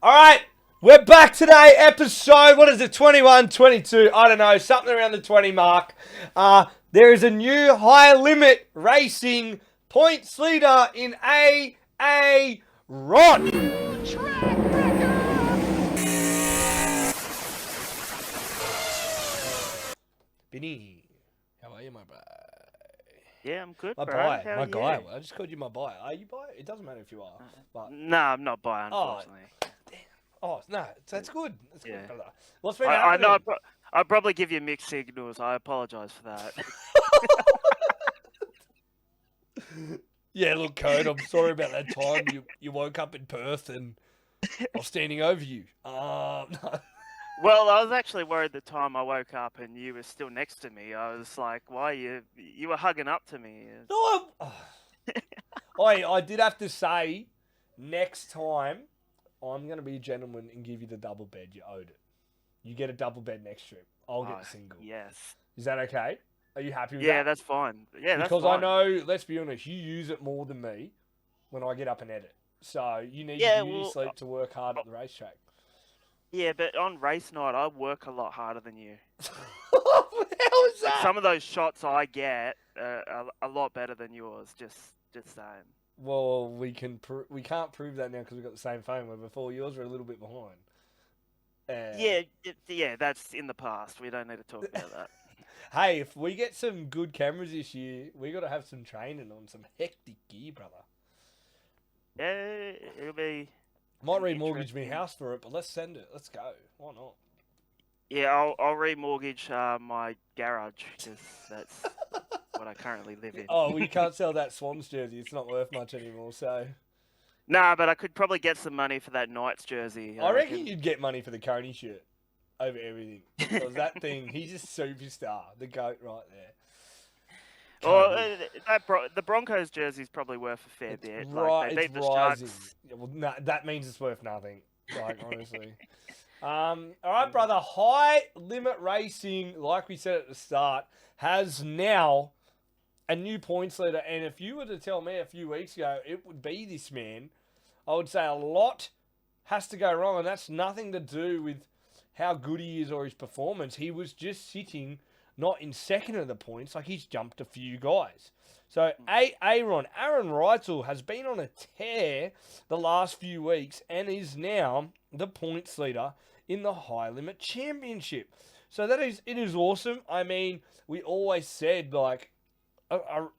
All right, we're back today. Episode, what is it, 21, 22? I don't know, something around the 20 mark. There is a new high limit racing points leader in A Aron. Binny, how are you, my bro? Yeah, I'm good, My bro. boy, How are my you? guy. I just called you my boy. Are you boy? It doesn't matter if you are. But No, I'm not bi, oh, unfortunately. damn. Oh no, that's good. That's good, Yeah. brother. What's been I know happening? I probably give you mixed signals. I apologize for that. Yeah, look, Code, I'm sorry about that time you woke up in Perth and I was standing over you. No. Well, I was actually worried the time I woke up and you were still next to me. I was like, why you were hugging up to me? No, I did have to say, next time, I'm going to be a gentleman and give you the double bed. You owed it. You get a double bed next trip. I'll get Oh, the single. yes. Is that okay? Are you happy with Yeah, that? that's fine. Yeah, that's Because I fine. know, let's be honest, you use it more than me when I get up and edit. So you need Yeah, your beauty well, sleep to work hard at the racetrack. yeah, but on race night, I work a lot harder than you. What the hell is Like that? some of those shots I get are a lot better than yours. Just saying. Well, we can't prove that now because we've got the same phone. Where before yours were a little bit behind. Yeah, yeah, that's in the past. We don't need to talk about that. Hey, if we get some good cameras this year, we got to have some training on some hectic gear, brother. Yeah, it'll be. Might an remortgage my interesting- house for it, but let's send it. Let's go. Why not? Yeah, I'll remortgage my garage because that's what I currently live in. Oh, well, you can't sell that Swans jersey. It's not worth much anymore. So Nah, but I could probably get some money for that Knights jersey. I reckon you'd get money for the Coney shirt over everything. Because that thing, he's a superstar. The GOAT right there. Or Coney. the Broncos jersey is probably worth a fair bit. Right, Like they it's beat the rising. Sharks. Yeah, well, no, that means it's worth nothing. Like honestly. All right, brother. High limit racing, like we said at the start, has now a new points leader. And if you were to tell me a few weeks ago it would be this man, I would say a lot has to go wrong, and that's nothing to do with how good he is or his performance. He was just sitting not in second of the points, like he's jumped a few guys. So Aaron Reutzel has been on a tear the last few weeks and is now the points leader in the High Limit Championship. So it is awesome. I mean, we always said like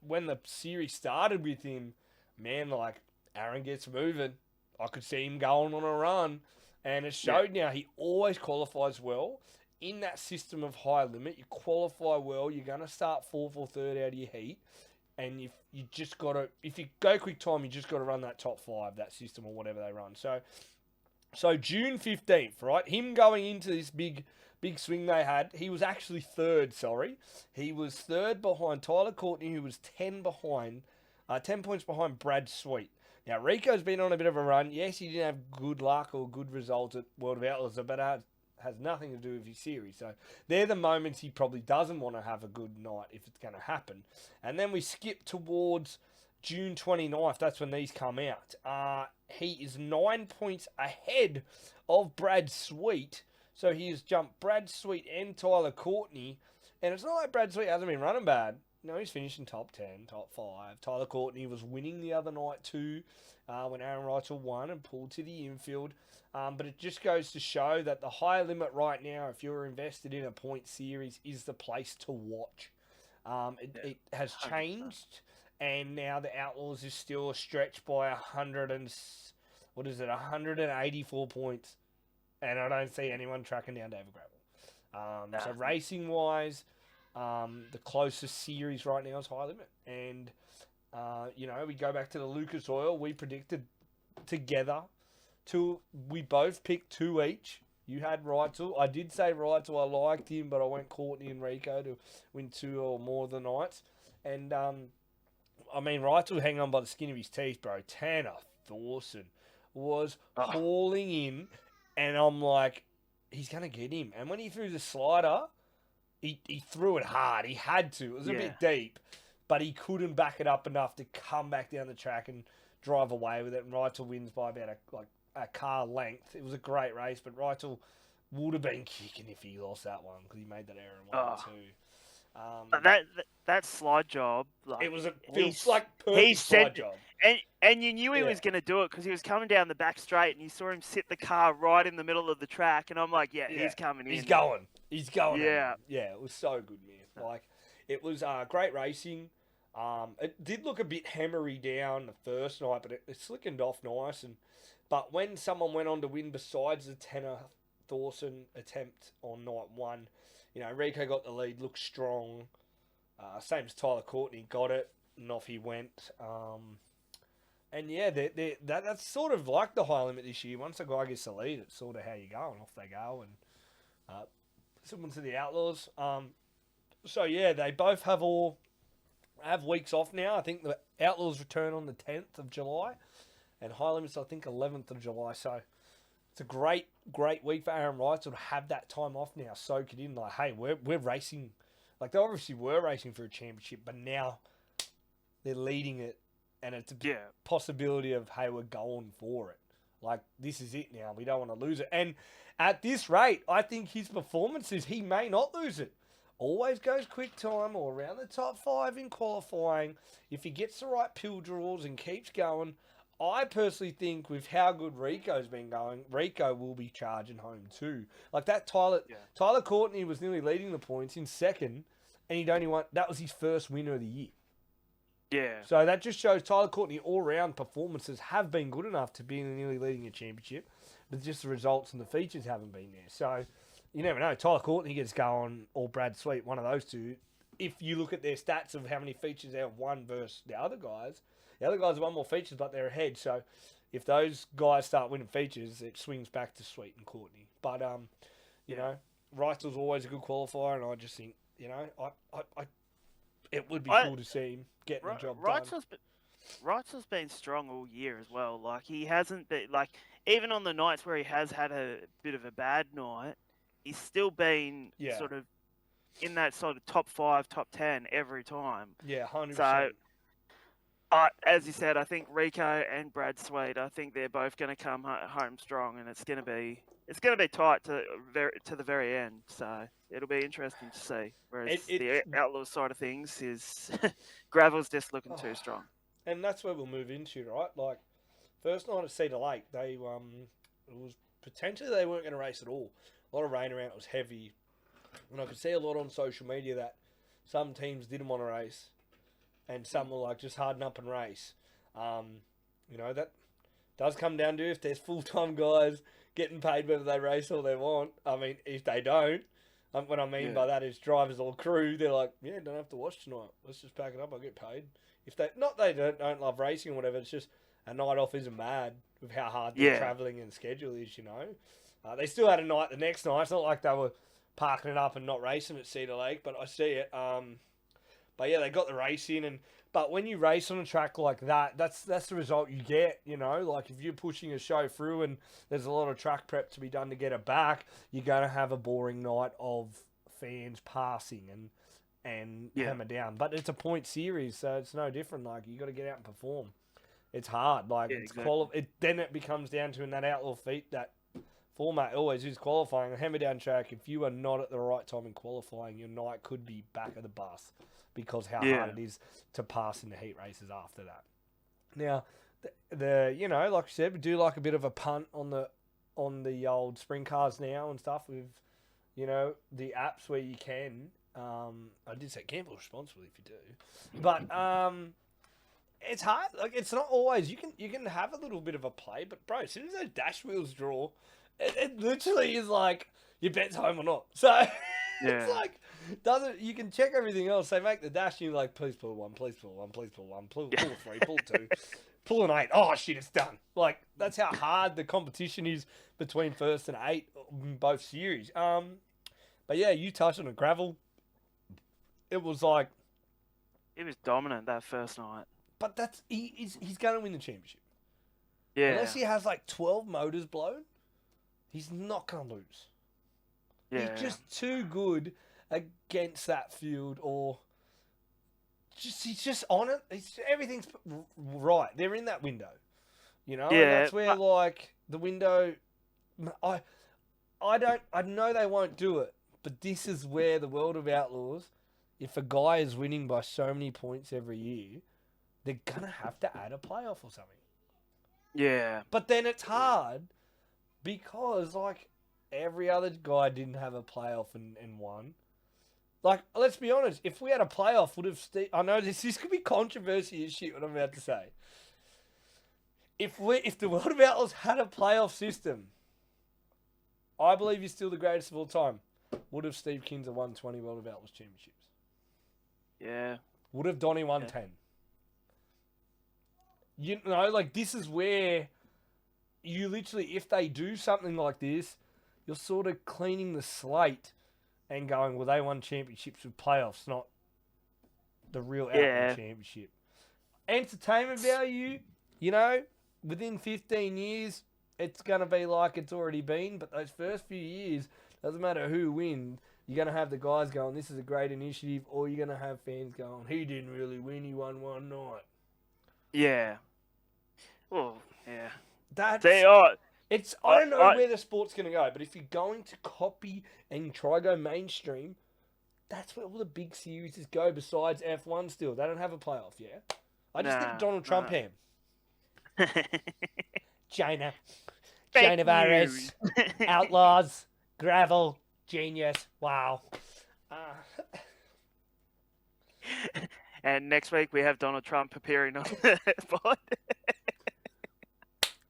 when the series started with him, man, like Aaron gets moving. I could see him going on a run, and it showed now he always qualifies well. In that system of high limit, you qualify well, you're going to start fourth or third out of your heat. And you just got to, if you go quick time, you just got to run that top five, that system or whatever they run. So June 15th, right? Him going into this big swing they had, he was actually third, sorry. He was third behind Tyler Courtney, who was 10 points behind Brad Sweet. Now, Rico's been on a bit of a run. Yes, he didn't have good luck or good results at World of Outlaws, but has nothing to do with his series. So they're the moments he probably doesn't want to have a good night if it's going to happen. And then we skip towards June 29th. That's when these come out. He is 9 points ahead of Brad Sweet. So he has jumped Brad Sweet and Tyler Courtney. And it's not like Brad Sweet hasn't been running bad. No, he's finishing top 10, top 5. Tyler Courtney was winning the other night too when Aaron Reutzel won and pulled to the infield. But it just goes to show that the high limit right now, if you're invested in a point series, is the place to watch. It has changed, and now the Outlaws is still a stretch by 184 points, and I don't see anyone tracking down David Gravel. So racing-wise, the closest series right now is high limit, and we go back to the Lucas Oil. We predicted together. We both picked two each. You had Reutzel. I did say Reutzel. I liked him, but I went Courtney and Rico to win two or more of the nights. And, Reutzel hanging on by the skin of his teeth, bro. Tanner Thorson was hauling in, and I'm like, he's going to get him. And when he threw the slider, he threw it hard. He had to. It was a bit deep, but he couldn't back it up enough to come back down the track and drive away with it. And Reutzel wins by about a car length. It was a great race, but Reutzel would have been kicking if he lost that one because he made that error in 1 and 2. That slide job, like It was a he perfect slide sent job. and you knew he was going to do it because he was coming down the back straight, and you saw him sit the car right in the middle of the track, and I'm like, he's coming in. He's going. He's going. Yeah. Yeah, it was so good, man. Like, it was great racing. It did look a bit hammery down the first night, but it slickened off nice. But when someone went on to win besides the Tanner Thorson attempt on night 1, Rico got the lead, looked strong. Same as Tyler Courtney, got it, and off he went. And yeah, that's sort of like the high limit this year. Once a guy gets the lead, it's sort of how you go, and off they go. And someone to the Outlaws. So yeah, they both have weeks off now. I think the Outlaws return on the 10th of July, and high limits I think 11th of July. So it's a great week for Aaron Reutzel to have that time off now, soak it in. Like, hey, we're racing. Like, they obviously were racing for a championship, but now they're leading it, and it's a possibility of, hey, we're going for it. Like, this is it now. We don't want to lose it. And at this rate, I think his performances, he may not lose it. Always goes quick time or around the top 5 in qualifying. If he gets the right pill draws and keeps going, I personally think with how good Rico's been going, Rico will be charging home too. Like that Tyler Courtney was nearly leading the points in second, and he'd only won. That was his first winner of the year. Yeah. So that just shows Tyler Courtney all-round performances have been good enough to be nearly leading a championship, but just the results and the features haven't been there. So you never know. Tyler Courtney gets going, or Brad Sweet, one of those two. If you look at their stats of how many features they have won versus the other guys have won more features, but they're ahead. So if those guys start winning features, it swings back to Sweet and Courtney. But, Reutzel's always a good qualifier, and I just think, it would be cool to see him getting the job done. Reutzel's been strong all year as well. Like, he hasn't been, like, even on the nights where he has had a bit of a bad night, he's still been sort of in that sort of top 5, top 10 every time. Yeah, 100%. So, as you said, I think Rico and Brad Sweet, I think they're both going to come home strong, and it's going to be tight to the very end. So it'll be interesting to see. Whereas the Outlaws side of things is gravel's just looking too strong. And that's where we'll move into, right? Like first night at Cedar Lake, it was potentially they weren't going to race at all. A lot of rain around, it was heavy, and I could see a lot on social media that some teams didn't want to race. And some will just harden up and race. That does come down to if there's full-time guys getting paid whether they race all they want. I mean, if they don't, what I mean by that is drivers or crew, they're like, don't have to watch tonight. Let's just pack it up, I'll get paid. If they don't love racing or whatever, it's just a night off isn't bad with how hard their travelling and schedule is, They still had a night the next night. It's not like they were parking it up and not racing at Cedar Lake, but I see it. But yeah, they got the race in, but when you race on a track like that, that's the result you get, Like if you're pushing a show through and there's a lot of track prep to be done to get it back, you're going to have a boring night of fans passing and hammer down. But it's a point series, so it's no different. Like you got to get out and perform. It's hard. Like then it becomes down to in that outlaw feat that format always is qualifying. A hammer down track. If you are not at the right time in qualifying, your night could be back of the bus. Because how hard it is to pass in the heat races after that. Now, like I said, we do like a bit of a punt on the old sprint cars now and stuff with, the apps where you can. I did say gamble responsibly if you do, but it's hard. Like it's not always you can have a little bit of a play, but bro, as soon as those dash wheels draw, it literally is like your bet's home or not. So. It's like, you can check everything else. They make the dash and you're like, please pull one, please pull one, please pull one, pull 3, pull 2, pull an 8. Oh shit, it's done. Like, that's how hard the competition is between first and 8 in both series. But yeah, you touched on the gravel. It was like. He was dominant that first night. But he's going to win the championship. Yeah. Unless he has like 12 motors blown, he's not going to lose. Yeah. He's just too good against that field, or he's just on it. Everything's right. They're in that window. You know, and Yeah, that's where like the window. I I know they won't do it, but this is where the world of Outlaws, if a guy is winning by so many points every year, they're gonna have to add a playoff or something. yeah, But then it's hard because like every other guy didn't have a playoff and won. Like, let's be honest, if we had a playoff, would have I know this could be controversy as shit what I'm about to say. If the World of Outlaws had a playoff system, I believe he's still the greatest of all time. Would have Steve Kinser won 20 World of Outlaws championships? yeah, Would have Donnie won 10? You know, like this is where you literally, if they do something like this, you're sort of cleaning the slate and going, well, they won championships with playoffs, not the real Outlaw championship. Entertainment value, you know, within 15 years, it's going to be like it's already been. But those first few years, doesn't matter who wins, you're going to have the guys going, this is a great initiative, or you're going to have fans going, he didn't really win, he won one night. Yeah. Well, yeah. That's... It's I don't know where the sport's going to go, but if you're going to copy and try to go mainstream, that's where all the big series go besides F1 still. They don't have a playoff, yeah? I just think Donald Trump ham. China. China virus. Outlaws. Gravel. Genius. Wow. And next week we have Donald Trump appearing on the pod.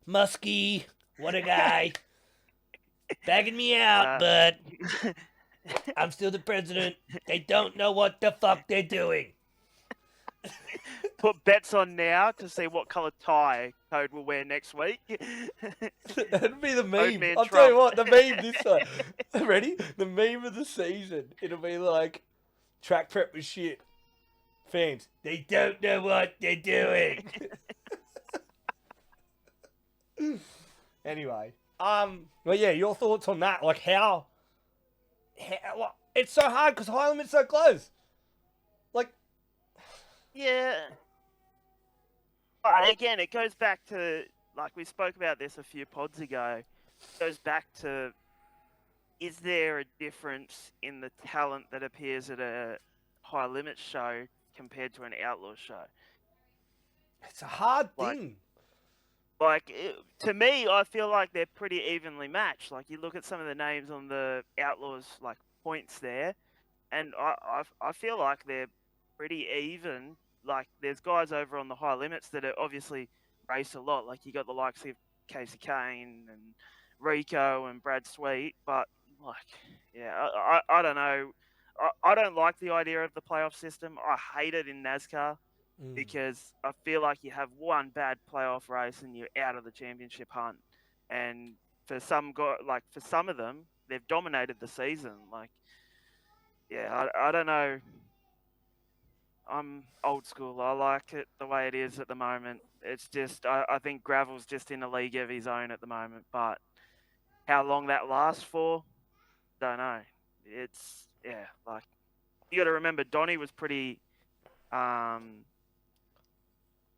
Muskie. What a guy. Bagging me out, but I'm still the president. They don't know what the fuck they're doing. Put bets on now to see what colour tie Code will wear next week. That'd be the meme. I'll tell you what, the meme this time. Ready? The meme of the season. It'll be like, track prep was shit. Fans, they don't know what they're doing. Anyway, well, yeah, your thoughts on that? Like, how it's so hard because High Limit's so close. Like, yeah. Again, it goes back to, like we spoke about this a few pods ago. It goes back to, is there a difference in the talent that appears at a High Limit show compared to an Outlaw show? It's a hard thing. Like, to me, I feel like they're pretty evenly matched. Like, you look at some of the names on the Outlaws, like, points there, and I feel like they're pretty even. Like, there's guys over on the High Limits that are obviously race a lot. Like, you got the likes of Casey Kane and Rico and Brad Sweet, but, like, yeah, I don't know. I don't like the idea of the playoff system. I hate it in NASCAR. Because I feel like you have one bad playoff race and you're out of the championship hunt. And for some for some of them, they've dominated the season. Like, yeah, I don't know. I'm old school. I like it the way it is at the moment. It's just, I think Gravel's just in a league of his own at the moment. But how long that lasts for, don't know. It's, yeah, like, you got to remember, Donnie was pretty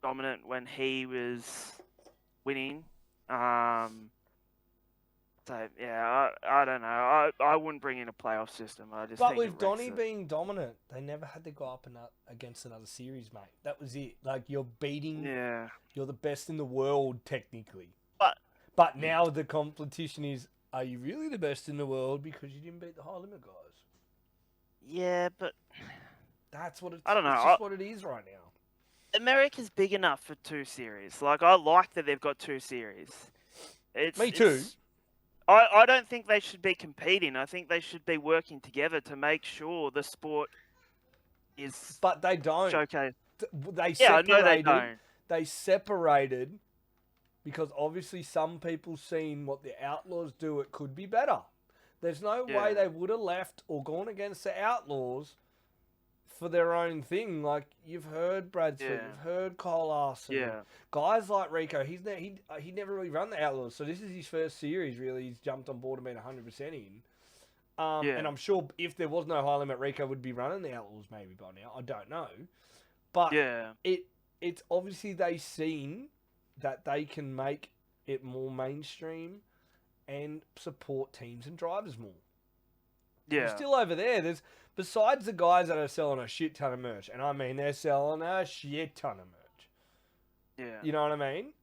dominant when he was winning. So yeah, I don't know. I wouldn't bring in a playoff system. But with Donnie being dominant, they never had to go up against another series, mate. That was it. Like, you're beating. Yeah. You're the best in the world technically. But now the competition is: are you really the best in the world because you didn't beat the High Limit guys? Yeah, but that's what it's. I don't know. It's just what it is right now. America's big enough for 2 series. Like, I like that they've got 2 series. Me too. I don't think they should be competing. I think they should be working together to make sure the sport is. But they don't. Showcase. They separated. I know they don't. They separated because obviously some people seen what the Outlaws do. It could be better. There's no way they would have left or gone against the Outlaws for their own thing. Like, you've heard Brad Sweet, you've heard Kyle Larson. Guys like Rico, he never really run the Outlaws, so this is his first series, really. He's jumped on board and been 100% in. And I'm sure if there was no High Limit, Rico would be running the Outlaws maybe by now. I don't know. But it's obviously they seen that they can make it more mainstream and support teams and drivers more. You're Yeah. still over there. There's besides the guys that are selling a shit ton of merch, and I mean they're selling a shit ton of merch. Yeah. You know what I mean?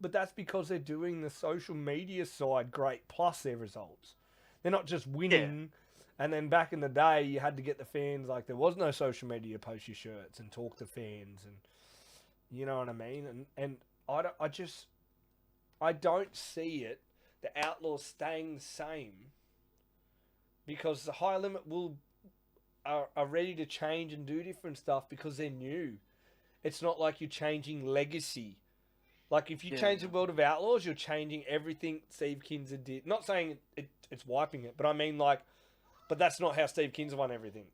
But that's because they're doing the social media side great plus their results. They're not just winning. And then back in the day, you had to get the fans. Like there was no social media to post your shirts and talk to fans, and you know what I mean. And I don't see it. The Outlaws staying the same because the high limit are ready to change and do different stuff because they're new. It's not like you're changing legacy. Like if you change the world of Outlaws, you're changing everything Steve Kinser did. Not saying it's wiping it, but I mean like, but that's not how Steve Kinser won everything.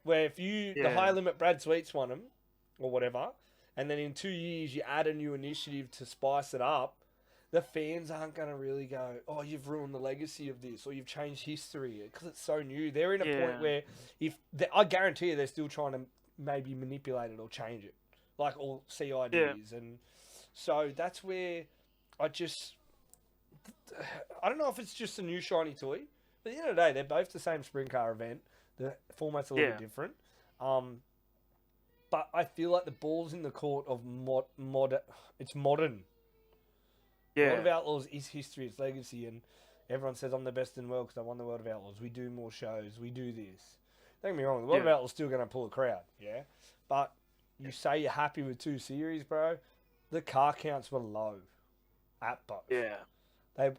Where if the high limit Brad Sweets won them, or whatever, and then in 2 years you add a new initiative to spice it up, the fans aren't going to really go, oh, you've ruined the legacy of this, or you've changed history, because it's so new. They're in a point where I guarantee you they're still trying to maybe manipulate it or change it, like or see ideas, and so that's where I don't know if it's just a new shiny toy, but at the end of the day, they're both the same Sprintcar event. The format's a little bit different. But I feel like the ball's in the court of it's modern. A lot of Outlaws is history, it's legacy, and everyone says I'm the best in the world because I won the World of Outlaws. We do more shows, we do this. Don't get me wrong, the World of Outlaws is still going to pull a crowd, yeah? But you say you're happy with 2 series, bro. The car counts were low at both. Yeah.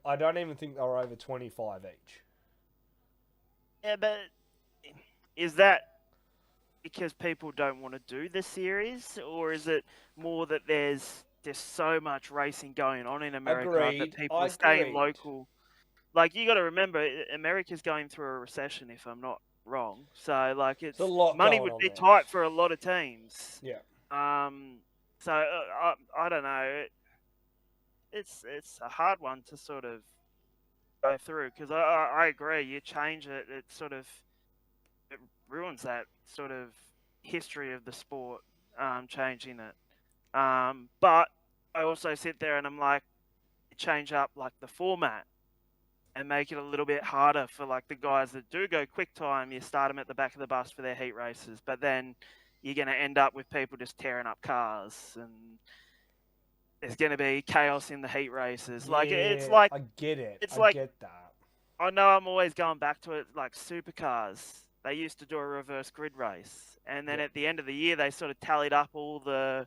I don't even think they were over 25 each. Yeah, but is that because people don't want to do the series, or is it more that there's so much racing going on in America that people are staying local? Like, you got to remember, America's going through a recession, if I'm not wrong. So, like, It's a lot money going would on be there. tight for a lot of teams. Yeah. So I don't know. It's a hard one to sort of go through because I agree. You change it, it ruins that sort of history of the sport. Changing it. But I also sit there and I'm like, change up like the format and make it a little bit harder for like the guys that do go quick time. You start them at the back of the bus for their heat races, but then you're going to end up with people just tearing up cars, and there's going to be chaos in the heat races. Yeah, like it's like I get it. It's I get that. I know I'm always going back to it. Like supercars, they used to do a reverse grid race, and then at the end of the year, they sort of tallied up all the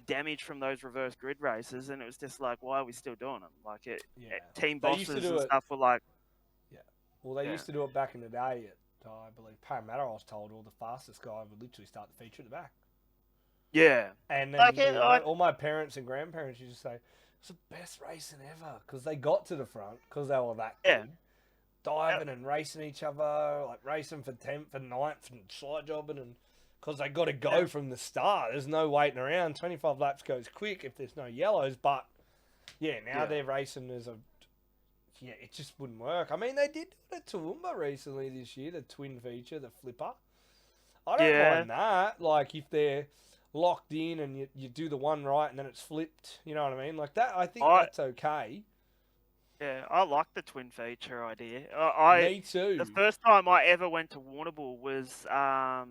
damage from those reverse grid races, and it was just like, why are we still doing them? Like team bosses and stuff were like, well, they used to do it back in the day at, I believe, Parramatta. I was told all the fastest guy would literally start the feature at the back. Yeah. And then all my parents and grandparents used to say, it's the best racing ever, because they got to the front, because they were that good. Diving and racing each other, like racing for 10th and 9th and slide jobbing, and because they got to go from the start. There's no waiting around. 25 laps goes quick if there's no yellows, but now they're racing as a... Yeah, it just wouldn't work. I mean, they did do it at Toowoomba recently this year, the twin feature, the flipper. I don't mind that. Like, if they're locked in and you do the one right and then it's flipped, you know what I mean? Like that, I think that's okay. Yeah, I like the twin feature idea. Me too. The first time I ever went to Warrnambool was, I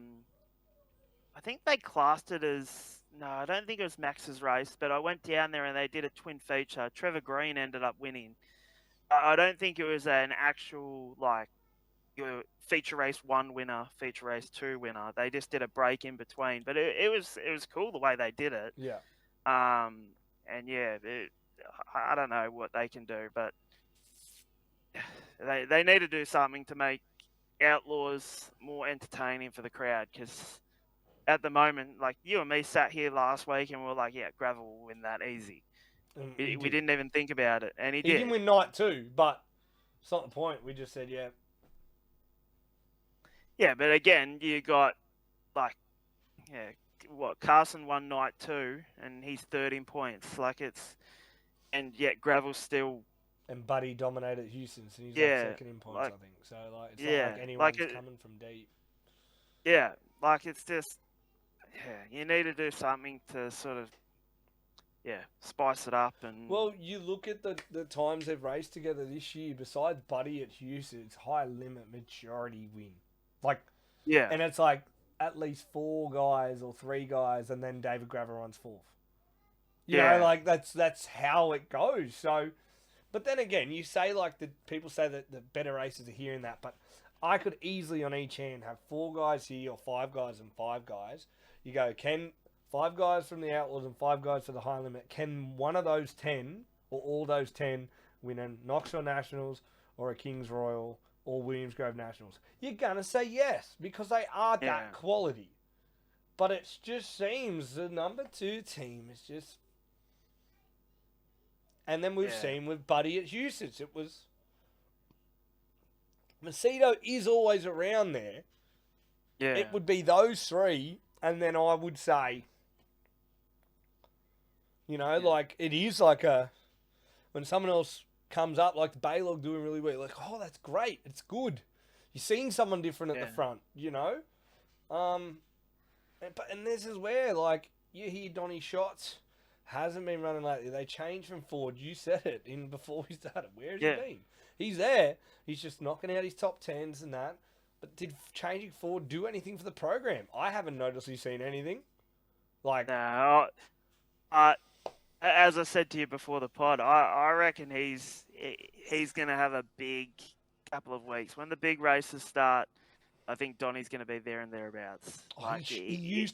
think they classed it as... No, I don't think it was Max's race, but I went down there and they did a twin feature. Trevor Green ended up winning. I don't think it was an actual, like, feature race 1 winner, feature race 2 winner. They just did a break in between, but it was cool the way they did it. Yeah. And yeah, I don't know what they can do, but they need to do something to make Outlaws more entertaining for the crowd, because at the moment, like you and me sat here last week and we were like, yeah, Gravel will win that easy. We didn't even think about it, and he did. He didn't win night 2, but it's not the point. We just said, yeah. Yeah, but again, you got Carson won night 2 and he's 13 points. And yet Gravel's still... And Buddy dominated Houston's, and he's like second in points, I think. So it's not like anyone's coming from deep. Yeah, it's just... Yeah, you need to do something to sort of spice it up and Well, you look at the times they've raced together this year. Besides Buddy at Houston, it's high limit majority win. Like, yeah, and it's like at least 4 guys or 3 guys, and then David Graver runs 4th. You know, yeah, like that's how it goes. So, but then again, you say like the people say that the better races are here and that, but I could easily on each hand have 4 guys here or 5 guys and 5 guys. You go, can 5 guys from the Outlaws and 5 guys for the high limit, can one of those 10 or all those 10 win a Knoxville Nationals or a Kings Royal or Williams Grove Nationals? You're gonna say yes because they are yeah, that quality. But it just seems the number 2 team is just. And then we've yeah, seen with Buddy at Houston, it was. Macedo is always around there. yeah, It would be those 3, and then I would say, like it is like when someone else comes up, like the Baylog doing really well, like, oh, that's great, it's good. You're seeing someone different at the front, and this is where like you hear Donny Shots hasn't been running lately. They changed from Ford. You said it in before we started. Where has he been? He's there. He's just knocking out his top 10s and that. But did changing Ford do anything for the program? I haven't noticed he's seen anything. Like, no. As I said to you before the pod, I reckon he's going to have a big couple of weeks. When the big races start, I think Donny's going to be there and thereabouts. if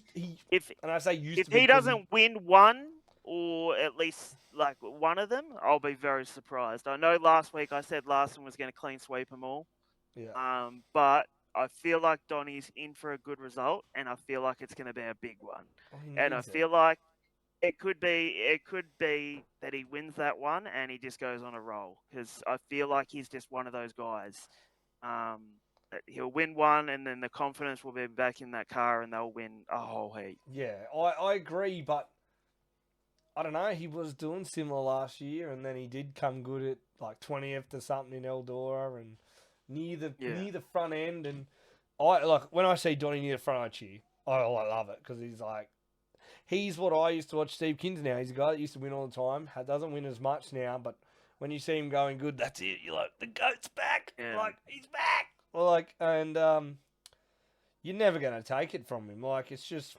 if he doesn't win one or at least like one of them, I'll be very surprised. I know last week I said Larson was going to clean sweep them all. Yeah. But I feel like Donny's in for a good result, and I feel like it's going to be a big one. And I feel like it could be that he wins that one and he just goes on a roll because I feel like he's just one of those guys. He'll win one, and then the confidence will be back in that car, and they'll win a whole heap. Yeah, I agree, but I don't know. He was doing similar last year, and then he did come good at like 20th or something in Eldora and near the front end. And I like when I see Donny near the front, I cheer. I love it because he's what I used to watch Steve Kins now. He's a guy that used to win all the time. Doesn't win as much now, but when you see him going good, that's it. You're like, the GOAT's back. Yeah. Like, he's back. Like, and you're never going to take it from him. Like, it's just,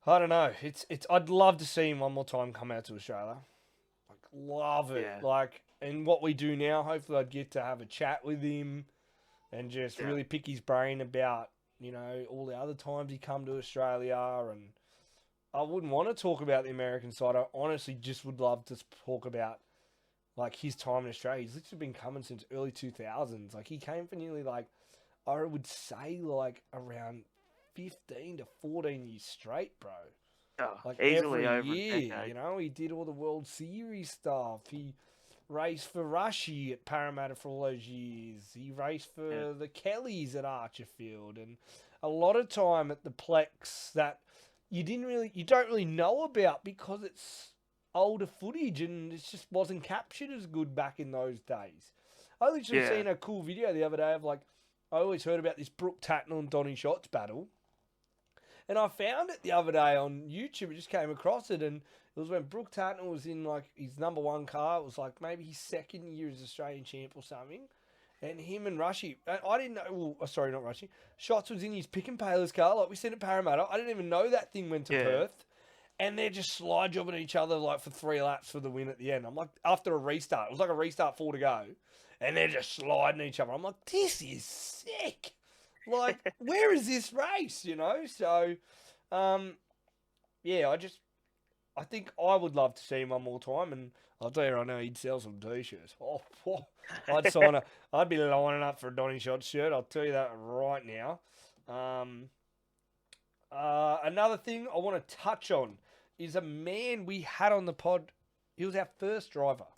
I don't know. It's. I'd love to see him one more time come out to Australia. Like, love it. Yeah. Like, and what we do now, hopefully I'd get to have a chat with him and just really pick his brain about, all the other times he come to Australia. And I wouldn't want to talk about the American side. I honestly just would love to talk about, like, his time in Australia. He's literally been coming since early 2000s. Like, he came for nearly, like, I would say, like, around 15 to 14 years straight, bro. Oh, Like, easily every over year, a decade. he did all the World Series stuff. He raced for Rushy at Parramatta for all those years. He raced for the Kellys at Archerfield, and a lot of time at the Plex that you don't really know about because it's older footage and it just wasn't captured as good back in those days. I literally seen a cool video the other day of like, I always heard about this Brooke Tatnall and Donny Shots battle. And I found it the other day on YouTube. I just came across it, and it was when Brooke Tatnall was in like his number 1 car. It was like maybe his 2nd year as Australian champ or something. And him and Rushy, I didn't know. Well, sorry, not Rushy. Shots was in his pick and paler's car, like we said at Parramatta. I didn't even know that thing went to Perth. And they're just slide jobbing each other like for 3 laps for the win at the end. I'm like, after a restart, it was like a restart 4 to go, and they're just sliding each other. I'm like, this is sick. Like, where is this race? So, yeah, I think I would love to see him one more time, and I'll tell you right now, he'd sell some t-shirts. Oh, I'd sign up. I'd be lining up for a Donny Shot shirt. I'll tell you that right now. Another thing I want to touch on is a man we had on the pod. He was our first driver.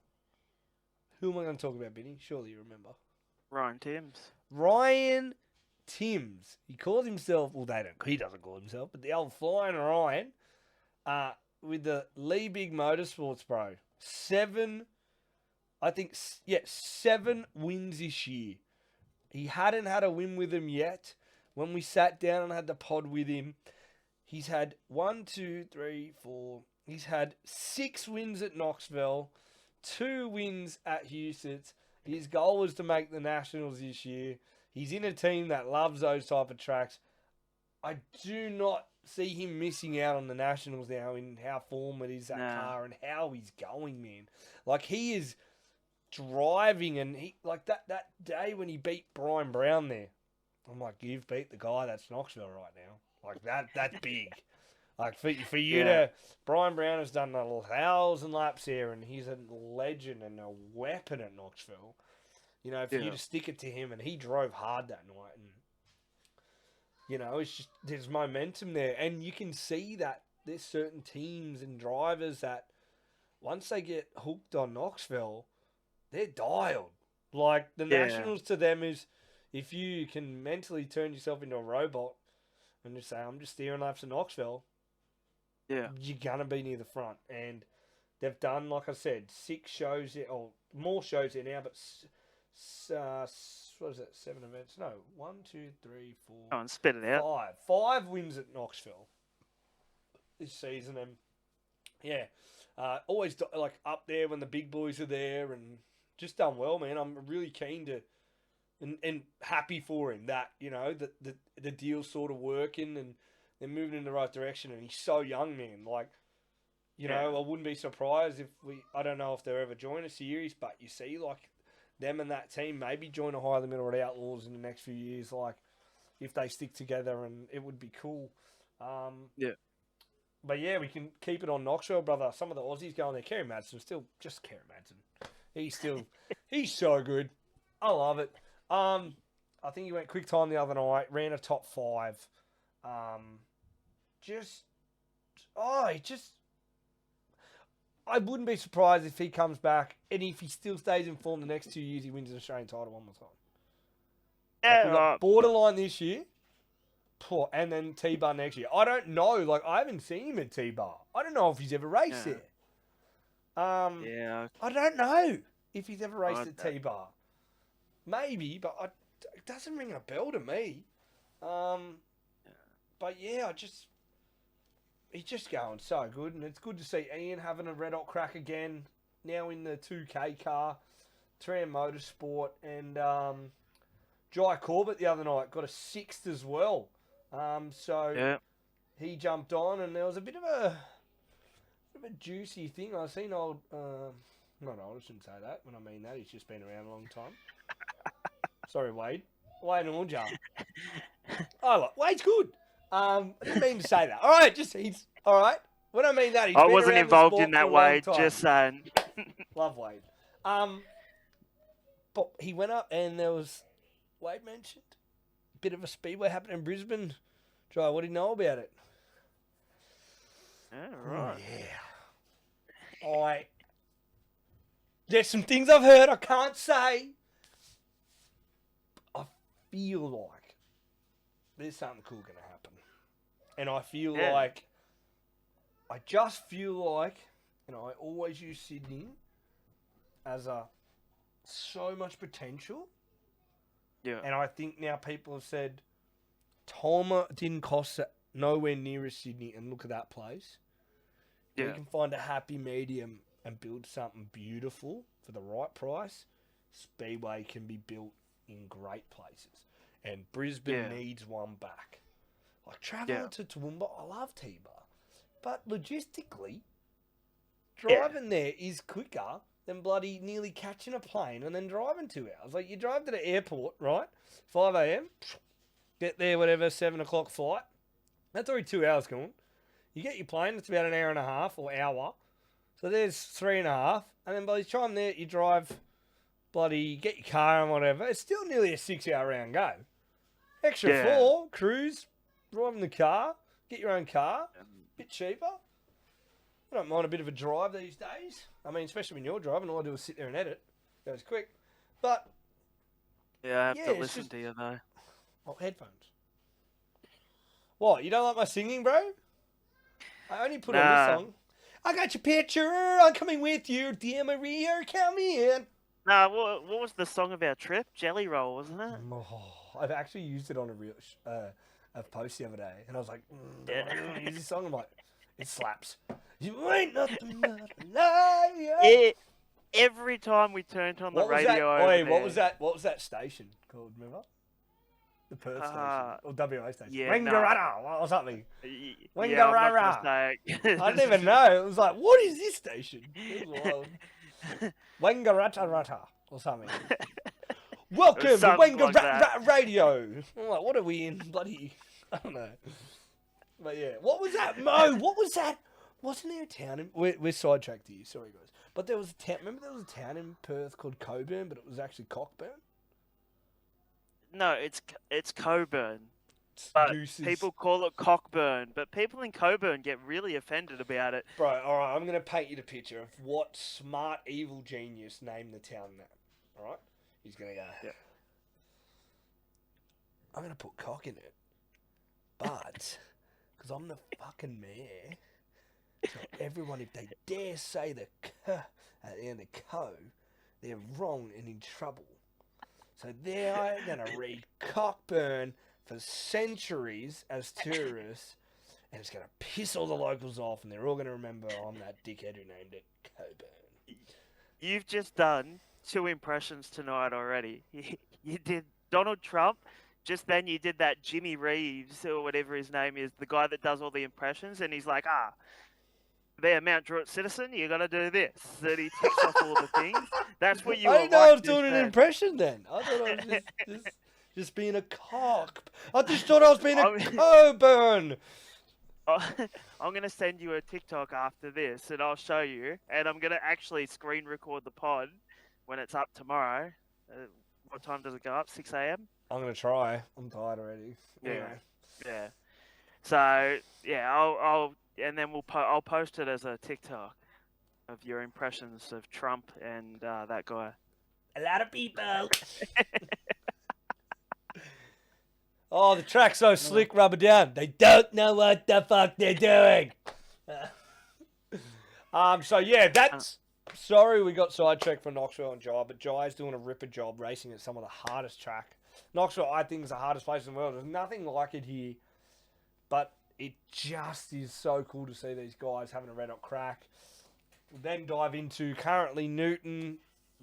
Who am I going to talk about, Binny? Surely you remember. Ryan Timms. Ryan Timms. He calls himself, he doesn't call himself, but the old Flying Ryan, with the Lee Big Motorsports, bro. 7 wins this year. He hadn't had a win with him yet. When we sat down and had the pod with him, he's had He's had 6 wins at Knoxville, 2 wins at Houston. His goal was to make the Nationals this year. He's in a team that loves those type of tracks. I do not see him missing out on the Nationals now in how form it is, that car, and how he's going, man. Like, he is driving, and he like that day when he beat Brian Brown there. I'm like, you've beat the guy that's Knoxville right now. Like, that's big. Like, for you to... Brian Brown has done 1,000 laps here, and he's a legend and a weapon at Knoxville. You know, for you to stick it to him, and he drove hard that night. And, you know, it's just... There's momentum there. And you can see that there's certain teams and drivers that once they get hooked on Knoxville, they're dialed. Like, the Nationals to them is... If you can mentally turn yourself into a robot and just say, I'm just steering laps at Knoxville... you're going to be near the front. And they've done, like I said, 6 shows, or more shows there now, but what is it, 7 events? No, 1, 2, 3, 4. Oh, and spit it out. 5 wins at Knoxville this season. And always like up there when the big boys are there, and just done well, man. I'm really keen to and happy for him that, you know, that the deal's sort of working and they're moving in the right direction, and he's so young, man. Like, you know, I wouldn't be surprised if I don't know if they'll ever join a series, but you see, like, them and that team maybe join a high limit or at Outlaws in the next few years, like, if they stick together, and it would be cool. But yeah, we can keep it on Knoxville, brother. Some of the Aussies going there. Kerry Madsen, still just Kerry Madsen. He's so good. I love it. I think he went quick time the other night, ran a top 5. I wouldn't be surprised if he comes back, and if he still stays in form the next 2 years, he wins an Australian title one more time. Like, we got borderline this year, and then T-Bar next year. I don't know. Like, I haven't seen him at T-Bar. I don't know if he's ever raced there. I don't know if he's ever raced at T-Bar. Maybe, but it doesn't ring a bell to me. But yeah, he's just going so good, and it's good to see Ian having a red hot crack again. Now in the 2K car, Tram Motorsport, and Jai Corbett the other night got a 6th as well. He jumped on, and there was a bit of a juicy thing. I seen old, not old, I shouldn't say that. When I mean that, he's just been around a long time. Sorry, Wade and Orange. Wade's good. I didn't mean to say that. All right, he's all right. When I mean that, he's I been wasn't around involved the sport in that, for a long Wade. time. Just saying. Love Wade. But he went up, and there was, Wade mentioned, a bit of a speedway happening in Brisbane. Jai, what do you know about it? Right. Oh, yeah. There's some things I've heard I can't say. I feel like there's something cool going to happen. And I feel like, and I always use Sydney as so much potential. Yeah. And I think now people have said, Tolma didn't cost nowhere near as Sydney, and look at that place. Yeah. We can find a happy medium and build something beautiful for the right price. Speedway can be built in great places. And Brisbane needs one back. Like, travelling to Toowoomba, I love T-Bar. But logistically, driving there is quicker than bloody nearly catching a plane and then driving 2 hours. Like, you drive to the airport, right? 5 a.m, get there, whatever, 7 o'clock flight. That's already 2 hours gone. You get your plane, it's about an hour and a half or hour. So there's 3.5. And then by the time there, you drive, get your car and whatever. It's still nearly a 6-hour round go. Extra 4, cruise, driving the car, get your own car, bit cheaper. I don't mind a bit of a drive these days. I mean, especially when you're driving, all I do is sit there and edit. Goes quick. But yeah, I have to listen to you though. Oh, headphones. What, you don't like my singing, bro? I only put on this song. I got your picture, I'm coming with you, dear Maria, come in. Nah, what was the song about trip? Jelly Roll, wasn't it? Oh, I've actually used it on a post the other day, and I was like, do I really use this song? I'm like, it slaps. You ain't nothing but a liar. Every time we turned on the What was that? radio over Oi, there, what was that station called? Remember? The Perth station or WA station? yeah, Wangaratta or something. yeah, I'm not Wangaratta. gonna say I didn't even know. It was like, what is this station? It was wild. Wangaratta Ratta or something. Welcome to something like Wangaratta Radio. I'm like, what are we in? Bloody, I don't know. But yeah, what was that, Mo? What was that? Wasn't there a town in... We're sidetracked here, sorry guys. But there was a town... Remember there was a town in Perth called Coburn, but it was actually Cockburn? No, it's Coburn. But people call it Cockburn. But people in Coburn get really offended about it. Bro, alright, I'm going to paint you the picture of what smart evil genius named the town that. Alright? He's going to go... Yeah. I'm going to put cock in it. But... Because I'm the fucking mayor... So everyone, if they dare say the k at the end of co, they're wrong and in trouble. So they're going to read Cockburn for centuries as tourists, and it's going to piss all the locals off, and they're all going to remember I'm that dickhead who named it Cockburn. You've just done 2 impressions tonight already. You did Donald Trump. Just then you did that Jimmy Reeves, or whatever his name is, the guy that does all the impressions, and he's like, be a Mount Druitt citizen, you got to do this. And he ticks off all the things. That's what you I were didn't know I was doing an then. impression then. I thought I was just being a cock. I just thought I was being a Coburn. I'm going to send you a TikTok after this, and I'll show you. And I'm going to actually screen record the pod when it's up tomorrow. What time does it go up? 6 a.m.? I'm going to try. I'm tired already. Yeah. So, yeah, I'll and then I'll post it as a TikTok of your impressions of Trump and that guy. A lot of people. Oh, the track's so slick, rubber down. They don't know what the fuck they're doing. So yeah, that's... Sorry we got sidetracked for Knoxville and Jai, but Jai's doing a ripper job racing at some of the hardest track. Knoxville, I think, is the hardest place in the world. There's nothing like it here, but it just is so cool to see these guys having a red hot crack. We'll then dive into currently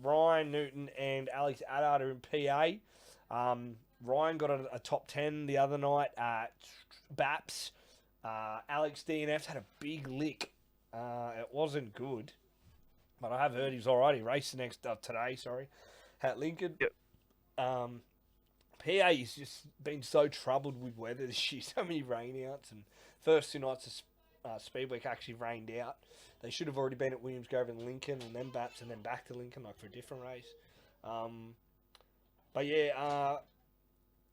Ryan Newton and Alex Adard are in PA. Ryan got a top 10 the other night at Baps. Alex DNF's had a big lick. It wasn't good, but I have heard he's alright. He raced the next today, at Lincoln. Yep. PA has just been so troubled with weather this year. So many rainouts, and first 2 nights of Speedweek actually rained out. They should have already been at Williams Grove and Lincoln, and then Baps, and then back to Lincoln, like for a different race. But yeah,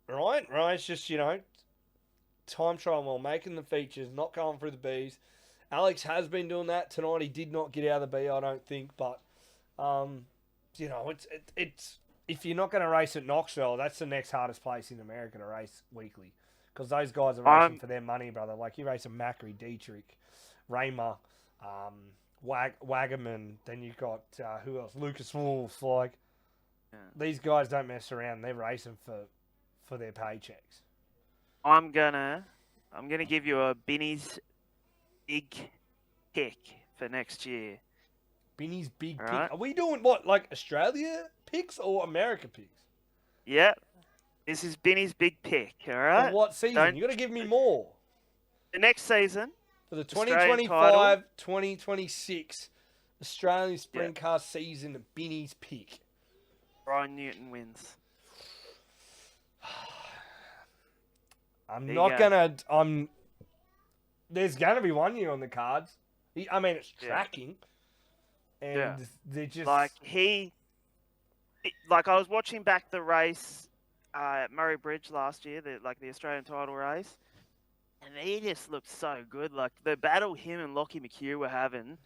Ryan's just, time trial while making the features, not going through the Bs. Alex has been doing that tonight. He did not get out of the B, I don't think, but it's if you're not going to race at Knoxville, that's the next hardest place in America to race weekly, because those guys are racing for their money, brother. Like, you race a Macri, Dietrich, Raymer, Wagaman, then you've got who else? Lucas Wolf. Like, these guys don't mess around. They're racing for their paychecks. I'm gonna give you a Binny's big pick for next year. Binny's big pick. Right. Are we doing what, like Australia picks or America picks? Yep. This is Binny's big pick, all right? For what season? You got to give me more. The next season. For the 2025-2026 Australian Sprintcar season, Binny's pick. Ryan Newton wins. There's gonna be 1 year on the cards. I mean, it's tracking, and they're just like I was watching back the race at Murray Bridge last year, the Australian title race, and he just looked so good. Like, the battle him and Lockie McHugh were having,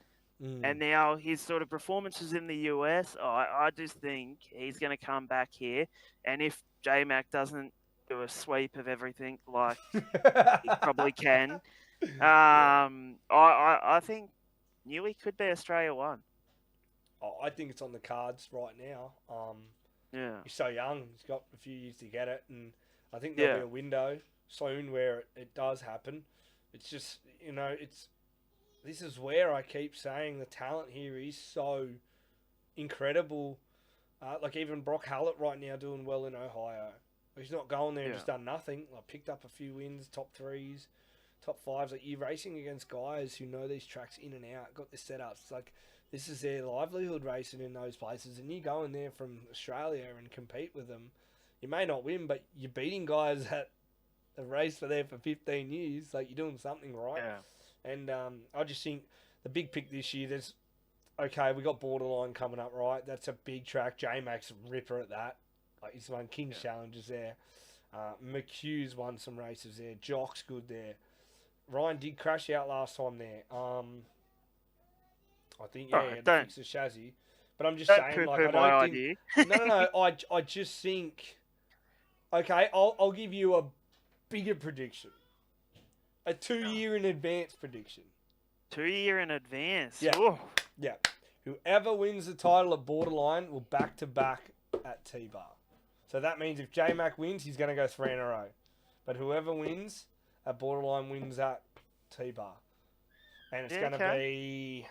and now his sort of performances in the US, I just think he's going to come back here, and if J-Mac doesn't do a sweep of everything like he probably can, I think Newey could be Australia 1. I think it's on the cards right now. He's so young. He's got a few years to get it, and I think there'll be a window soon where it does happen. It's just, this is where I keep saying the talent here is so incredible. Like even Brock Hallett right now doing well in Ohio. He's not going there and just done nothing. Like picked up a few wins, top 3s, top 5s. Like you're racing against guys who know these tracks in and out, got the setups. It's like this is their livelihood racing in those places, and you go in there from Australia and compete with them. You may not win, but you're beating guys that have raced for there for 15 years. Like you're doing something right. Yeah. And I just think the big pick this year, okay, we got Borderline coming up, right? That's a big track. J-Mac's ripper at that. Like he's won King's Challenges there. McHugh's won some races there. Jock's good there. Ryan did crash out last time there. I think, he had to fix the chassis. But I'm just saying, like, I don't think... No. I just think... Okay, I'll give you a bigger prediction. A 2-year in advance prediction. 2-year in advance? Yeah. Ooh. Yeah. Whoever wins the title at Borderline will back-to-back at T-Bar. So that means if J-Mac wins, he's going to go 3 in a row. But whoever wins at Borderline wins at T-Bar. And it's going to be...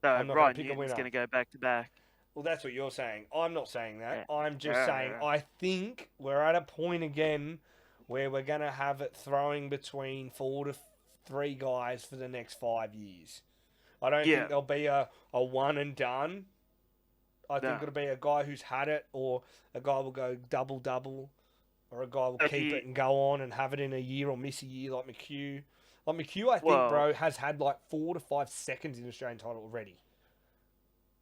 So Ryan Newton's going to go back-to-back. Well, that's what you're saying. I'm not saying that. Yeah. I'm just saying I think we're at a point again where we're going to have it throwing between 4 to 3 guys for the next 5 years. I don't think there'll be a one and done. I think it'll be a guy who's had it, or a guy will go double, or a guy will keep it and go on and have it in a year or miss a year like McHugh. Like McHugh, I think, bro, has had like 4 to 5 seconds in the Australian title already.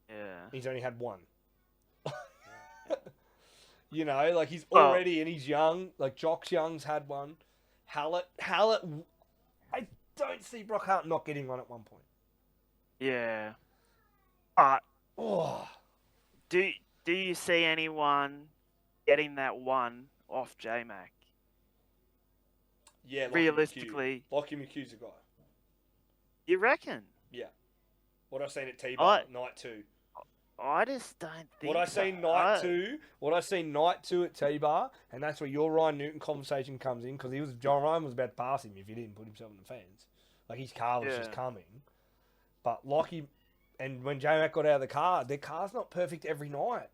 Yeah. He's only had 1. You know, like he's already, and he's young. Like Jock's Young's had 1. Hallett, I don't see Brock Hallett not getting one at one point. Yeah. But do you see anyone getting that 1 off J-Mac? Yeah, realistically. Lockie McHugh's a guy. You reckon? Yeah. What I've seen at T-Bar, night 2. I just don't think What I seen night 2 at T-Bar, and that's where your Ryan Newton conversation comes in, because John Ryan was about to pass him if he didn't put himself in the fence. Like his car was just coming. But Lockie, and when J-Mac got out of the car, their car's not perfect every night.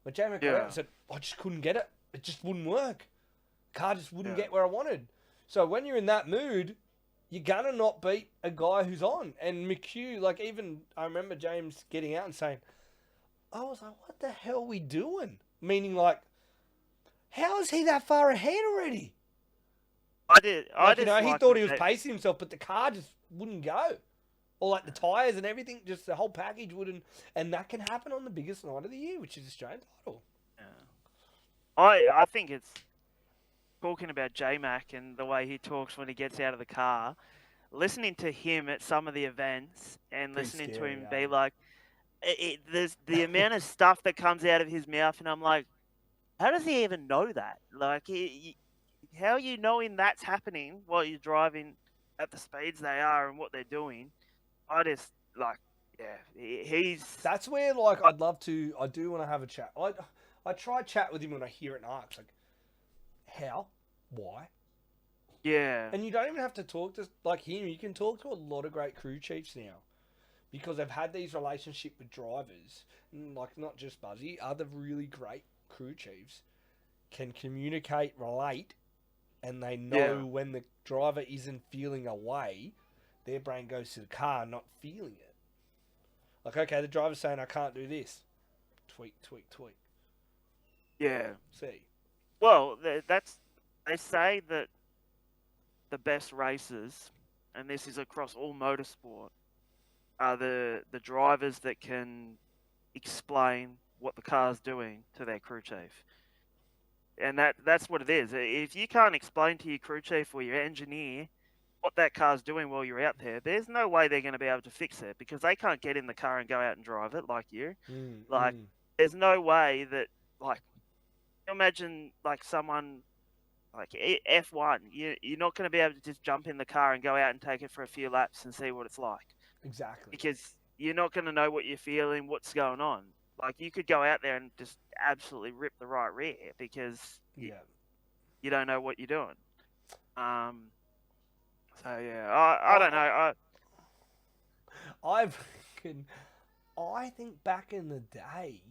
When J-Mac got out and said, I just couldn't get it. It just wouldn't work. The car just wouldn't get where I wanted. So when you're in that mood, you're going to not beat a guy who's on. And McHugh, like even, I remember James getting out and saying, I was like, what the hell are we doing? Meaning like, how is he that far ahead already? He thought he was pacing himself, but the car just wouldn't go. Or like the tyres and everything, just the whole package wouldn't. And that can happen on the biggest night of the year, which is Australian title. Yeah. I think it's talking about J-Mac and the way he talks when he gets out of the car. Listening to him at some of the events and listening to him be like, there's the amount of stuff that comes out of his mouth, and I'm like, how does he even know that? Like, how are you knowing that's happening while you're driving at the speeds they are and what they're doing? I just, like, he's... That's where, like, I do want to have a chat. I try chat with him when I hear it in ARCs, like, how? Why? Yeah. And you don't even have to talk to, like him, you can talk to a lot of great crew chiefs now. Because they've had these relationships with drivers, like not just Buzzy, other really great crew chiefs can communicate, relate, and they know when the driver isn't feeling a way, their brain goes to the car, not feeling it. Like, okay, the driver's saying, I can't do this. Tweak. Yeah. See. Well, they say that the best racers, and this is across all motorsport, are the drivers that can explain what the car's doing to their crew chief. And that's what it is. If you can't explain to your crew chief or your engineer what that car's doing while you're out there, there's no way they're going to be able to fix it, because they can't get in the car and go out and drive it like you. There's no way that, like, imagine like someone like F1, you're not going to be able to just jump in the car and go out and take it for a few laps and see what it's like. Exactly. Because you're not going to know what you're feeling, what's going on. Like, you could go out there and just absolutely rip the right rear because you don't know what you're doing. So yeah, I don't know. I think back in the day,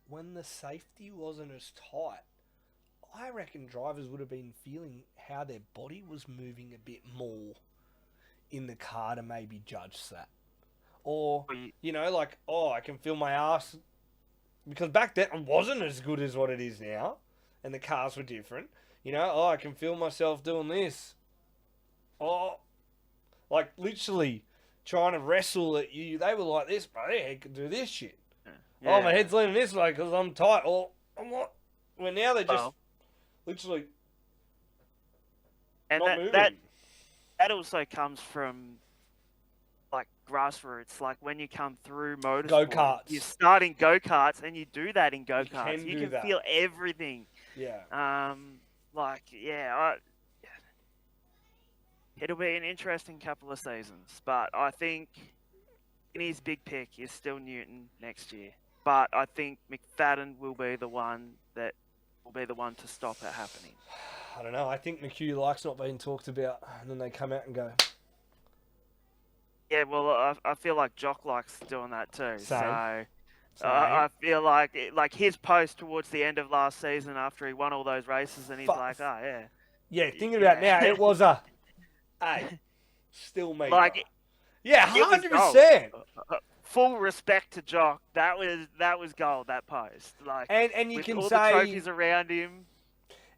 when the safety wasn't as tight, I reckon drivers would have been feeling how their body was moving a bit more in the car to maybe judge that. Or, like, I can feel my ass. Because back then it wasn't as good as what it is now. And the cars were different. I can feel myself doing this. Oh, like literally trying to wrestle at you. They were like this, but I can do this shit. Yeah. Oh, my head's leaning this way because I'm tight. Or I'm not. Well, now they're just literally and not moving. That also comes from like grassroots. Like when you come through motorsport, Go-karts. you start in go-karts, and you do that in go-karts. You can feel everything. Yeah. It'll be an interesting couple of seasons, but I think his big pick is still Newton next year. But I think McFadden will be the one to stop it happening. I don't know. I think McHugh likes not being talked about, and then they come out and go. Yeah, I feel like Jock likes doing that too. Same. So I feel like his post towards the end of last season after he won all those races, and he's like, oh yeah. Yeah, thinking about it now, it was hey, still me. Like, yeah, 100%. Full respect to Jock. That was gold. That post, like, and you with can all say the trophies around him.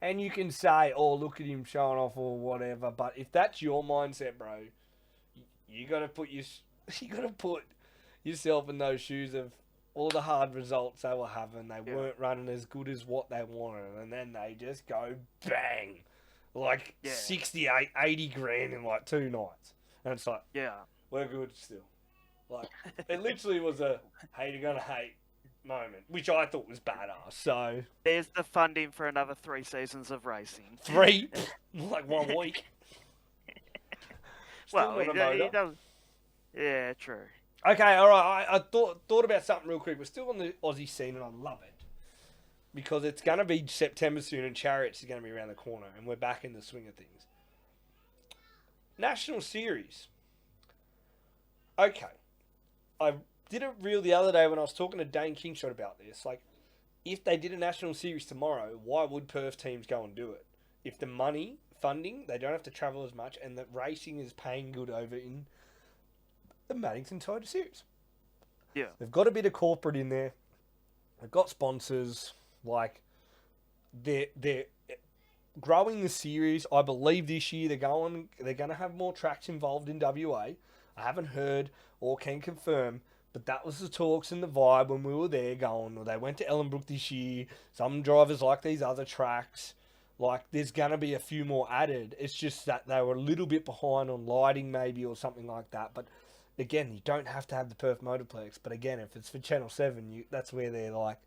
And you can say, oh, look at him showing off or whatever. But if that's your mindset, bro, you got to put yourself in those shoes of all the hard results they were having. They weren't running as good as what they wanted, and then they just go bang, like 68, 80 grand in like 2 nights, and it's like, we're good still. Like it literally was a hater gonna hate moment, which I thought was badass. So there's the funding for another 3 seasons of racing. 3, like 1 week. Well, he does. Yeah, true. Okay, all right. I thought about something real quick. We're still on the Aussie scene, and I love it because it's going to be September soon, and Chariots is going to be around the corner, and we're back in the swing of things. National Series. Okay, I did a reel the other day when I was talking to Dane Kingshot about this. Like, if they did a National Series tomorrow, why would Perth teams go and do it? If the money, funding, they don't have to travel as much, and the racing is paying good over in the Maddington Toyota Series. Yeah. They've got a bit of corporate in there. They've got sponsors. Like, they're growing the series. I believe this year they're going to have more tracks involved in WA. I haven't heard or can confirm, but that was the talks and the vibe when we were there going. Or they went to Ellenbrook this year. Some drivers like these other tracks. Like, there's going to be a few more added. It's just that they were a little bit behind on lighting maybe or something like that. But again, you don't have to have the Perth Motorplex. But again, if it's for Channel 7, that's where they're like,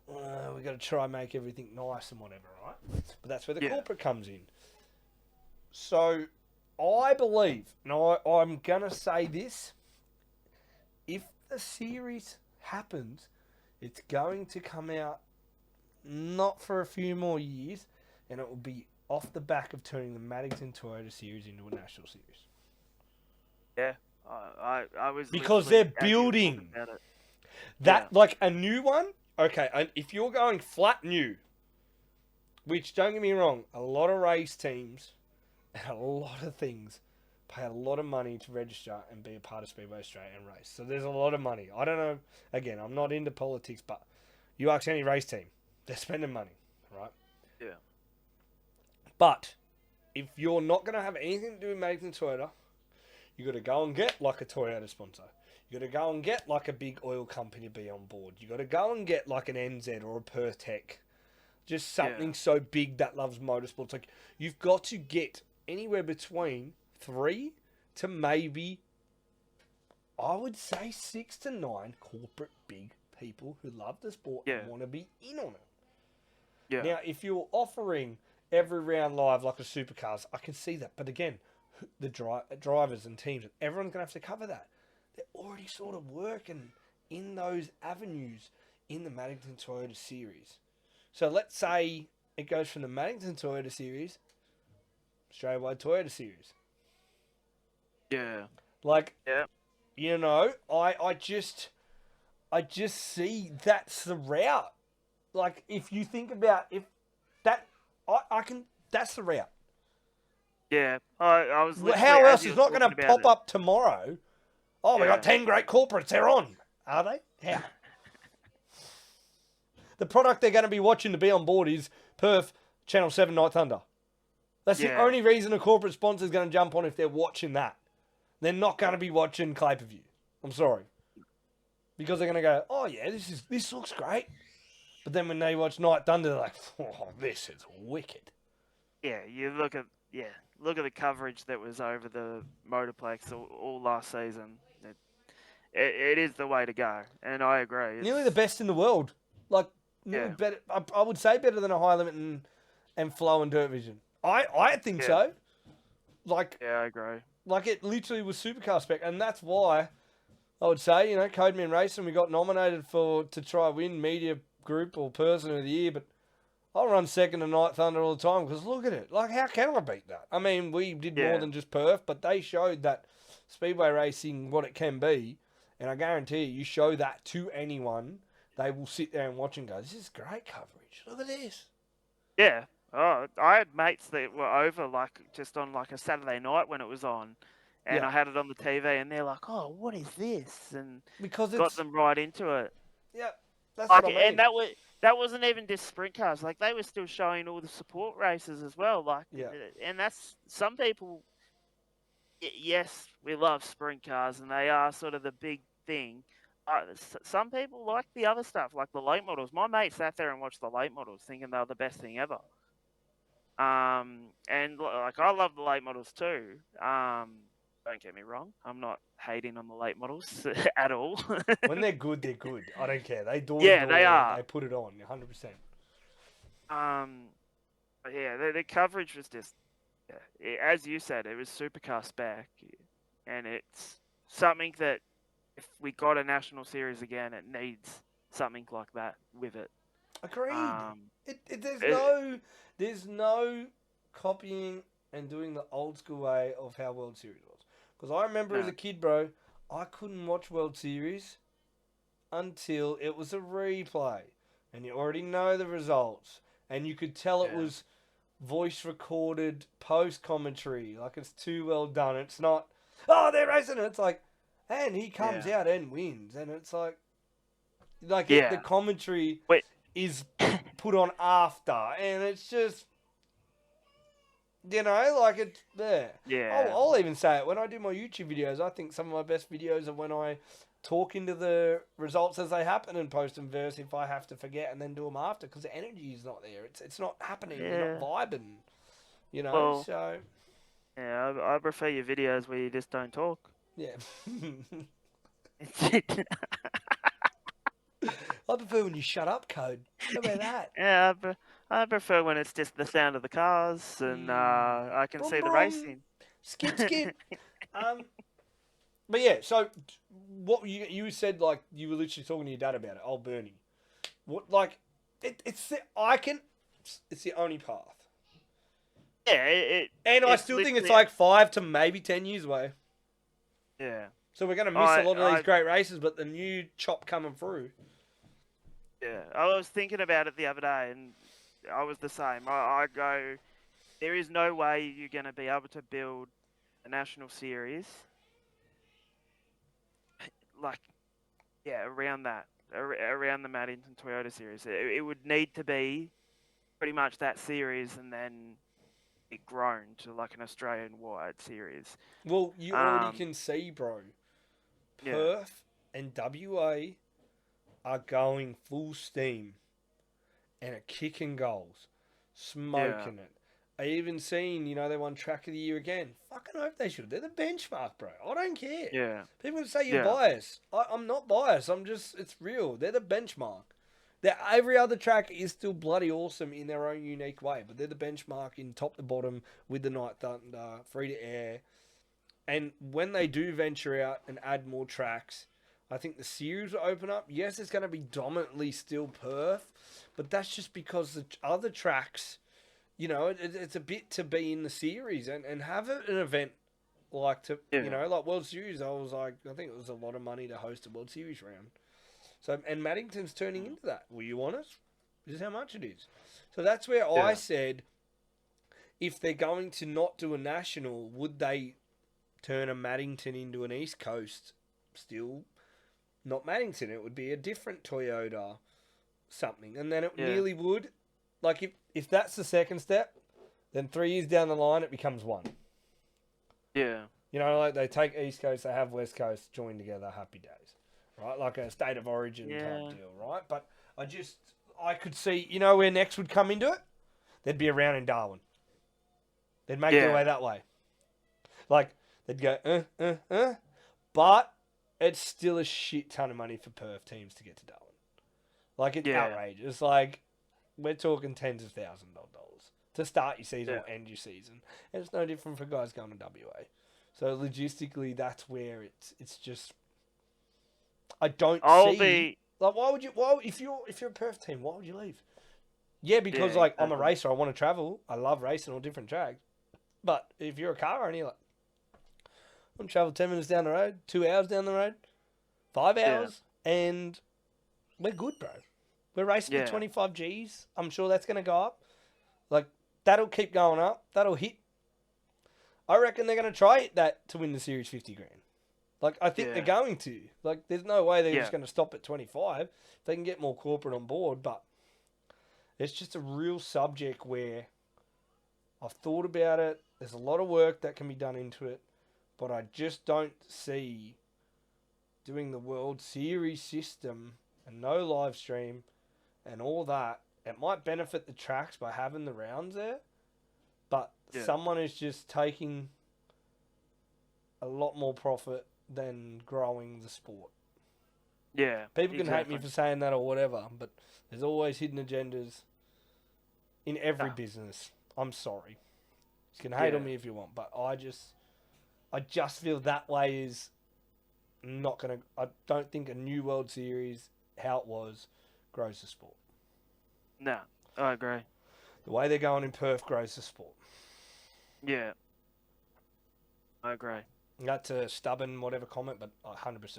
we've got to try and make everything nice and whatever, right? But that's where the corporate comes in. So, I believe, and I'm going to say this, if the series happens, it's going to come out not for a few more years, and it will be off the back of turning the Maddington Toyota Series into a national series. Yeah, I was because they're building that like a new one. Okay, and if you're going flat new, which don't get me wrong, a lot of race teams and a lot of things pay a lot of money to register and be a part of Speedway Australia and race. So there's a lot of money. I don't know. Again, I'm not into politics, but you ask any race team, they're spending money, right? Yeah. But if you're not going to have anything to do with Maddington Toyota, you got to go and get like a Toyota sponsor. You got to go and get like a big oil company to be on board. You got to go and get like an NZ or a Perth Tech. Just something so big that loves motorsports. Like, you've got to get anywhere between 3 to maybe, I would say 6 to 9 corporate big people who love the sport and want to be in on it. Yeah. Now, if you're offering every round live like a supercars, I can see that. But again, the drivers and teams, everyone's going to have to cover that. They're already sort of working in those avenues in the Maddington Toyota Series. So let's say it goes from the Maddington Toyota Series Australia-wide Toyota Series. Yeah. Like, Yeah. you know, I just see that's the route. Like, if you think about if that, I can, that's the route. Yeah. I was literally, How as else? you It's were not going to talking about pop it. up tomorrow. Oh, we got Yeah. 10 great corporates. They're on. Are they? How? The product they're going to be watching to be on board is Perth Channel 7 Night Thunder. That's the Yeah. only reason a corporate sponsor is going to jump on if they're watching that. They're not going to be watching Clay-Per-View. I'm sorry. Because they're going to go, oh, yeah, this looks great. But then when they watch Night Thunder, they're like, oh, this is wicked. Yeah. You look at the coverage that was over the Motorplex all last season. It is the way to go, and I agree. Nearly the best in the world. Like, Yeah. better. I would say better than a High Limit and Flow and Dirt Vision. I think Yeah. so. Like, Yeah, I agree. Like, it literally was supercar spec, and that's why I would say, you know, Codeman Racing, we got nominated to try win media group or person of the year, but I'll run second to Night Thunder all the time because look at it. Like, how can I beat that? I mean, we did more than just Perth, but they showed that speedway racing what it can be, and I guarantee you show that to anyone, they will sit there and watch and go, this is great coverage. Look at this. Yeah. Oh, I had mates that were over like just on like a Saturday night when it was on, and Yeah. I had it on the TV, and they're like, "Oh, what is this?" And Because got it's, them right into it. yeah, that's Like, what I mean. and that wasn't even just sprint cars. Like, they were still showing all the support races as well. Like, Yeah. and that's some people. Yes, we love sprint cars, and they are sort of the big thing. Some people like the other stuff, like the late models. My mate sat there and watched the late models, thinking they were the best thing ever. And like, I love the late models too. Don't get me wrong, I'm not hating on the late models at all. When they're good, they're good. I don't care. They door Yeah, to they door, are. they put it on, 100%. But yeah, the coverage was just, as you said, it was supercar spec, and it's something that if we got a national series again, it needs something like that with it. Agreed. It- There's no copying and doing the old school way of how World Series was. Because I remember as No. a kid, bro, I couldn't watch World Series until it was a replay. And you already know the results. And you could tell it Yeah. was voice recorded post commentary. Like, it's too well done. It's not, oh, they're racing. It's like, and he comes out and wins. And it's like the commentary Wait. is put on after. And it's just, you know, like it's there. Yeah. I'll even say it. When I do my YouTube videos, I think some of my best videos are when I talk into the results as they happen and post them versus if I have to forget and then do them after because the energy is not there. It's not happening. You're not vibing. You know, Well, so... Yeah, I prefer your videos where you just don't talk. Yeah. I prefer when you shut up, Code. How about that? Yeah, I prefer when it's just the sound of the cars and I can Brum, see the brum. racing. Skip, skip. But yeah, so what you said, like, you were literally talking to your dad about it, old Bernie. What, like, it's the only path. Yeah, And I still think it's like 5 to maybe 10 years away. Yeah. So we're going to miss a lot of these great races, but the new chop coming through. Yeah, I was thinking about it the other day, and I was the same. I go, there is no way you're going to be able to build a national series like, around that, around the Maddington Toyota series. It would need to be pretty much that series, and then it grown to like an Australian-wide series. Well, you already can see, bro. Perth and WA are going full steam and are kicking goals, smoking it. I even seen, they won Track of the Year again. Fucking hope they should. They're the benchmark, bro. I don't care. Yeah. People say you're biased. I'm not biased. It's real. They're the benchmark. Every other track is still bloody awesome in their own unique way, but they're the benchmark in top to bottom with the Night Thunder, free to air. And when they do venture out and add more tracks, I think the series will open up. Yes, it's going to be dominantly still Perth, but that's just because the other tracks it's a bit to be in the series and have an event like like World Series. I think it was a lot of money to host a World Series round. So, and Maddington's turning into that. Will you want it? This is how much it is. So that's where I said, if they're going to not do a national, would they turn a Maddington into an East Coast? Still not Maddington. It would be a different Toyota something. And then it nearly would. Like, if that's the second step, then 3 years down the line, it becomes one. Yeah. Like they take East Coast, they have West Coast, join together, happy days. Right? Like a state of origin type deal, right? But I could see, where next would come into it? They'd be around in Darwin. They'd make their way that way. Like, they'd go, but it's still a shit ton of money for Perth teams to get to Darwin. Like, it's outrageous. Like, we're talking tens of thousands of dollars to start your season or end your season. And it's no different for guys going to WA. So, logistically, that's where it's just... I don't see... Like, if you're a Perth team, why would you leave? Yeah, because, I'm a racer. I want to travel. I love racing on different tracks. But if you're a car owner, you're like, I'm going to travel 10 minutes down the road, 2 hours down the road, 5 hours, and we're good, bro. We're racing for 25 Gs. I'm sure that's going to go up. Like, that'll keep going up. That'll hit. I reckon they're going to try it that to win the Series 50 grand. Like, I think they're going to. Like, there's no way they're just going to stop at 25. If they can get more corporate on board, but it's just a real subject where I've thought about it. There's a lot of work that can be done into it, but I just don't see doing the World Series system and no live stream and all that. It might benefit the tracks by having the rounds there, but someone is just taking a lot more profit than growing the sport. Yeah. People can hate me for saying that or whatever, but there's always hidden agendas in every business. I'm sorry. You can hate on me if you want, but I just feel that way is not going to... I don't think a new World Series, how it was, grows the sport. No, I agree. The way they're going in Perth grows the sport. Yeah. I agree. That's a stubborn whatever comment, but 100%.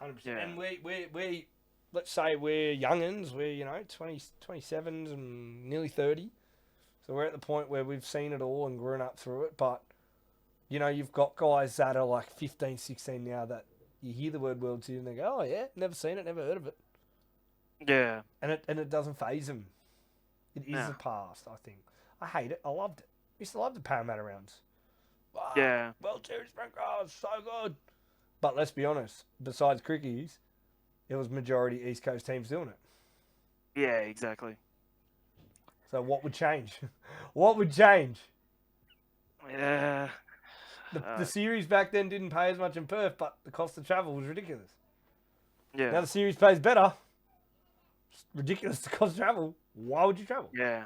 100%. Yeah. And we let's say we're youngins, we're, 27s and nearly 30. So we're at the point where we've seen it all and grown up through it. But, you've got guys that are like 15, 16 now that you hear the word World Series and they go, oh yeah, never seen it, never heard of it. Yeah. And it doesn't faze them. It is the past, I think. I hate it. I loved it. I used to love the Parramatta rounds. Wow, Yeah. World Series Sprintcar, so good. But let's be honest, besides Crickies, it was majority East Coast teams doing it. Yeah, exactly. So what would change? What would change? Yeah. The series back then didn't pay as much in Perth, but the cost of travel was ridiculous. Yeah. Now the series pays better. It's ridiculous the cost of travel. Why would you travel? Yeah.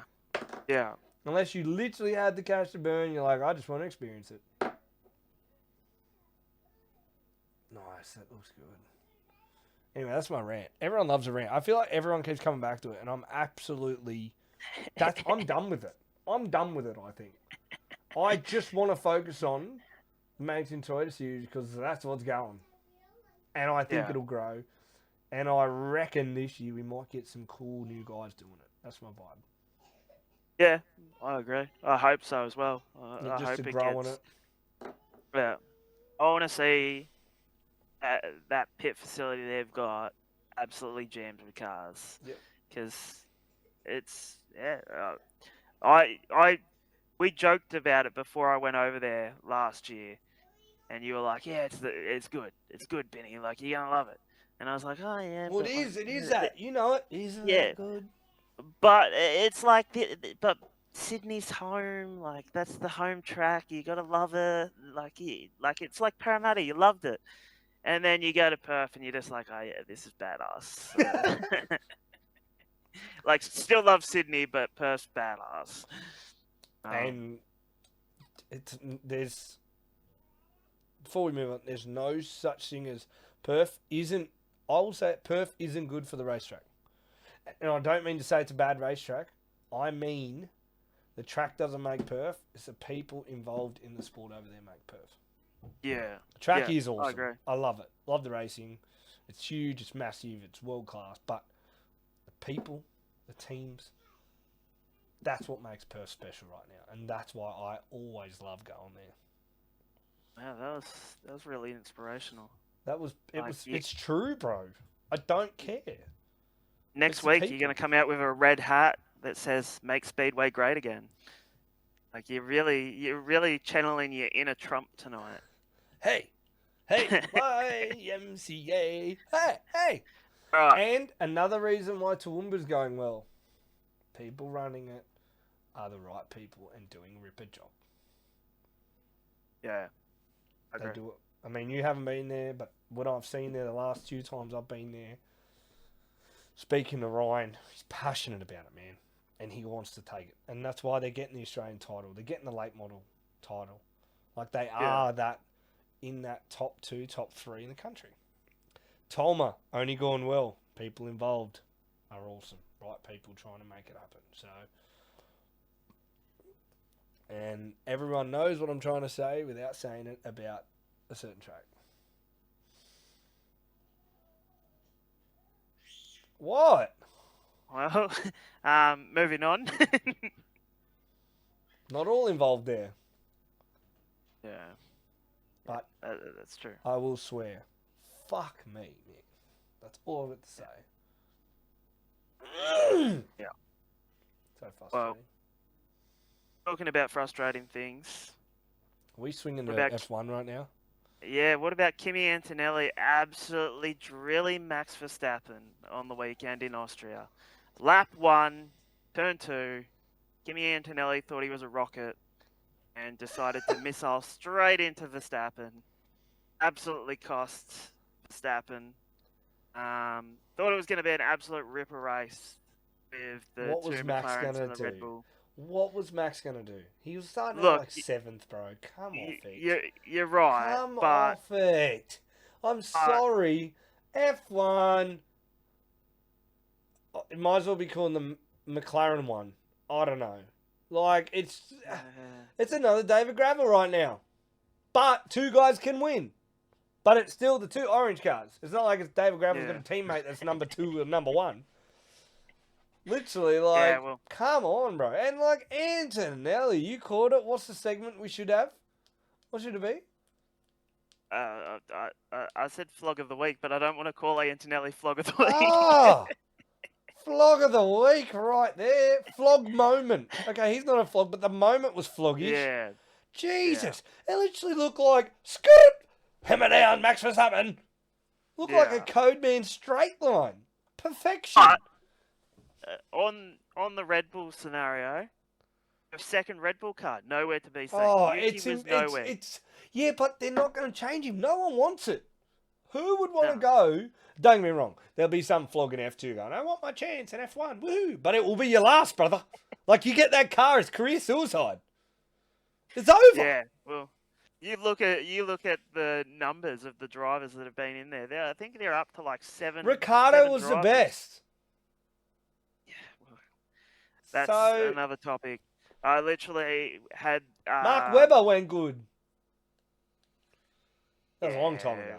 Yeah. Unless you literally had the cash to burn, you're like, I just want to experience it. Nice, that looks good. Anyway, that's my rant. Everyone loves a rant. I feel like everyone keeps coming back to it, and I'm absolutely... I'm done with it. I'm done with it, I think. I just want to focus on the Magnington Toyota Series because that's what's going. And I think it'll grow. And I reckon this year we might get some cool new guys doing it. That's my vibe. Yeah, I agree. I hope so as well. I Just hope to it grow gets... on it. Yeah. I want to see that pit facility they've got absolutely jammed with cars. Yeah. Because it's... we joked about it before I went over there last year. And you were like, yeah, it's good. It's good, Binny. Like, you're going to love it. And I was like, oh, yeah. Well, it is that. You know it. Isn't that good? But it's like, but Sydney's home. Like, that's the home track. You got to love it. Like, it's like Parramatta. You loved it. And then you go to Perth and you're just like, oh, yeah, this is badass. Like, still love Sydney, but Perth's badass. And there's... Before we move on, there's no such thing as Perth isn't... I will say Perth isn't good for the racetrack. And I don't mean to say it's a bad racetrack. I mean The track doesn't make perf. It's the people involved in the sport over there make perf. Yeah. The track Yeah, is awesome. I agree. I love it. Love the racing. It's huge. It's massive. It's world class. But the people, the teams, that's what makes Perth special right now, and that's why I always love going there. Wow, that was really inspirational. It's true, bro. I don't care. Next week you're going to come out with a red hat that says "Make Speedway Great Again." Like you're really channeling your inner Trump tonight. Hey, YMCA. Hey. Right. And another reason why Toowoomba's going well, people running it are the right people and doing a ripper job. Yeah. They do it. I mean, you haven't been there, but what I've seen there the last 2 times I've been there, speaking to Ryan, he's passionate about it, man. And he wants to take it. And that's why they're getting the Australian title. They're getting the late model title. Like, they are that in that top 2, top 3 in the country. Tolma, only going well. People involved are awesome. Right people trying to make it happen. So, and everyone knows what I'm trying to say without saying it about a certain track. What? Well, moving on. Not all involved there. Yeah. But that's true. I will swear. Fuck me, Nick. That's all I've got to say. Yeah. So frustrating. Well, talking about frustrating things. Are we swinging to about F1 right now? Yeah, what about Kimi Antonelli absolutely drilling Max Verstappen on the weekend in Austria? Lap 1, turn 2, Kimi Antonelli thought he was a rocket and decided to missile straight into Verstappen. Absolutely cost Verstappen. Thought it was going to be an absolute ripper race with the What was two Max McLarens gonna and the do? Red Bull. What was Max going to do? He was starting Look, at like 7th, bro. Come off it. You're right. Come but off it. I'm sorry. F1. It might as well be called the McLaren one. I don't know. Like, it's another David Gravel right now. But 2 guys can win. But it's still the 2 orange cars. It's not like it's David Gravel's got a teammate that's number 2 and number 1. Literally, like, come on, bro. And, like, Antonelli, you called it. What's the segment we should have? What should it be? I said flog of the week, but I don't want to call Antonelli flog of the week. Ah! Flog of the week right there. Flog moment. Okay, he's not a flog, but the moment was floggish. Yeah. Jesus. It literally looked like, scoot! Hammer down, Max Verstappen. Looked like a Codeman straight line. Perfection. But, on the Red Bull scenario, a second Red Bull car, nowhere to be seen. Oh, nowhere. Yeah, but they're not going to change him. No one wants it. Who would want to go? Don't get me wrong. There'll be some flogging F2 going, I want my chance in F1. Woohoo. But it will be your last, brother. Like, you get that car, it's career suicide. It's over. Yeah, well, you look at the numbers of the drivers that have been in there. I think they're up to like 7. Ricardo was drivers. the best. Yeah, well, that's another topic. I literally had Mark Webber went good. That was a long time ago.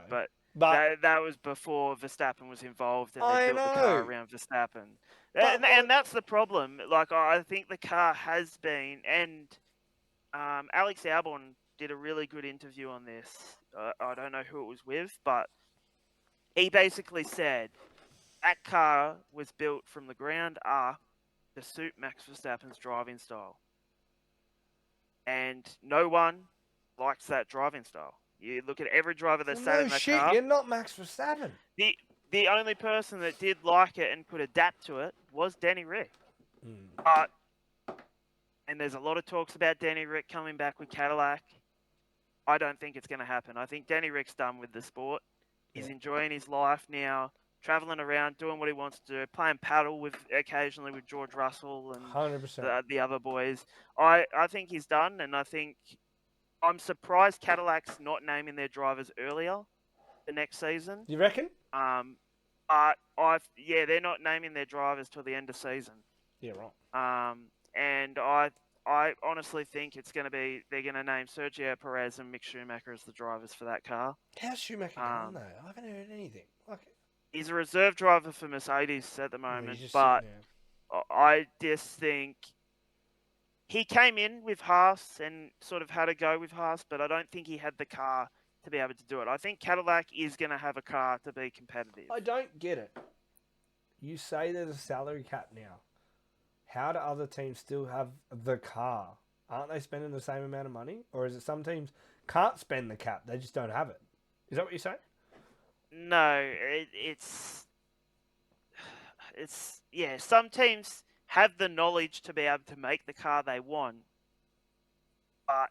But that was before Verstappen was involved and they built the car around Verstappen. And that's the problem. Like, I think the car has been, and Alex Albon did a really good interview on this. I don't know who it was with, but he basically said that car was built from the ground up to suit Max Verstappen's driving style. And no one likes that driving style. You look at every driver that sat in that car. You're not Max Verstappen. The only person that did like it and could adapt to it was Danny Rick. But, and there's a lot of talks about Danny Rick coming back with Cadillac. I don't think it's going to happen. I think Danny Rick's done with the sport. He's enjoying his life now, traveling around, doing what he wants to do, playing paddle occasionally with George Russell and 100%. The other boys. I think he's done, and I think I'm surprised Cadillac's not naming their drivers earlier the next season. You reckon? But they're not naming their drivers till the end of season. Yeah, right. And I I honestly think they're going to name Sergio Perez and Mick Schumacher as the drivers for that car. How's Schumacher going, Um, though? I haven't heard anything. Like, he's a reserve driver for Mercedes at the he's moment, just sitting but there. I just think he came in with Haas and sort of had a go with Haas, but I don't think he had the car to be able to do it. I think Cadillac is going to have a car to be competitive. I don't get it. You say there's a salary cap now. How do other teams still have the car? Aren't they spending the same amount of money? Or is it some teams can't spend the cap, they just don't have it? Is that what you're saying? No, some teams have the knowledge to be able to make the car they want, but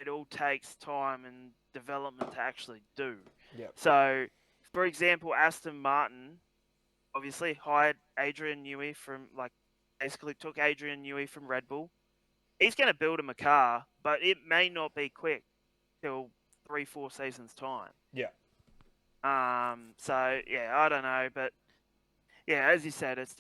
it all takes time and development to actually do. Yep. So, for example, Aston Martin obviously hired Adrian Newey basically took Adrian Newey from Red Bull. He's going to build him a car, but it may not be quick till 3-4 seasons time. Yeah. So yeah, I don't know, but yeah, as you said, it's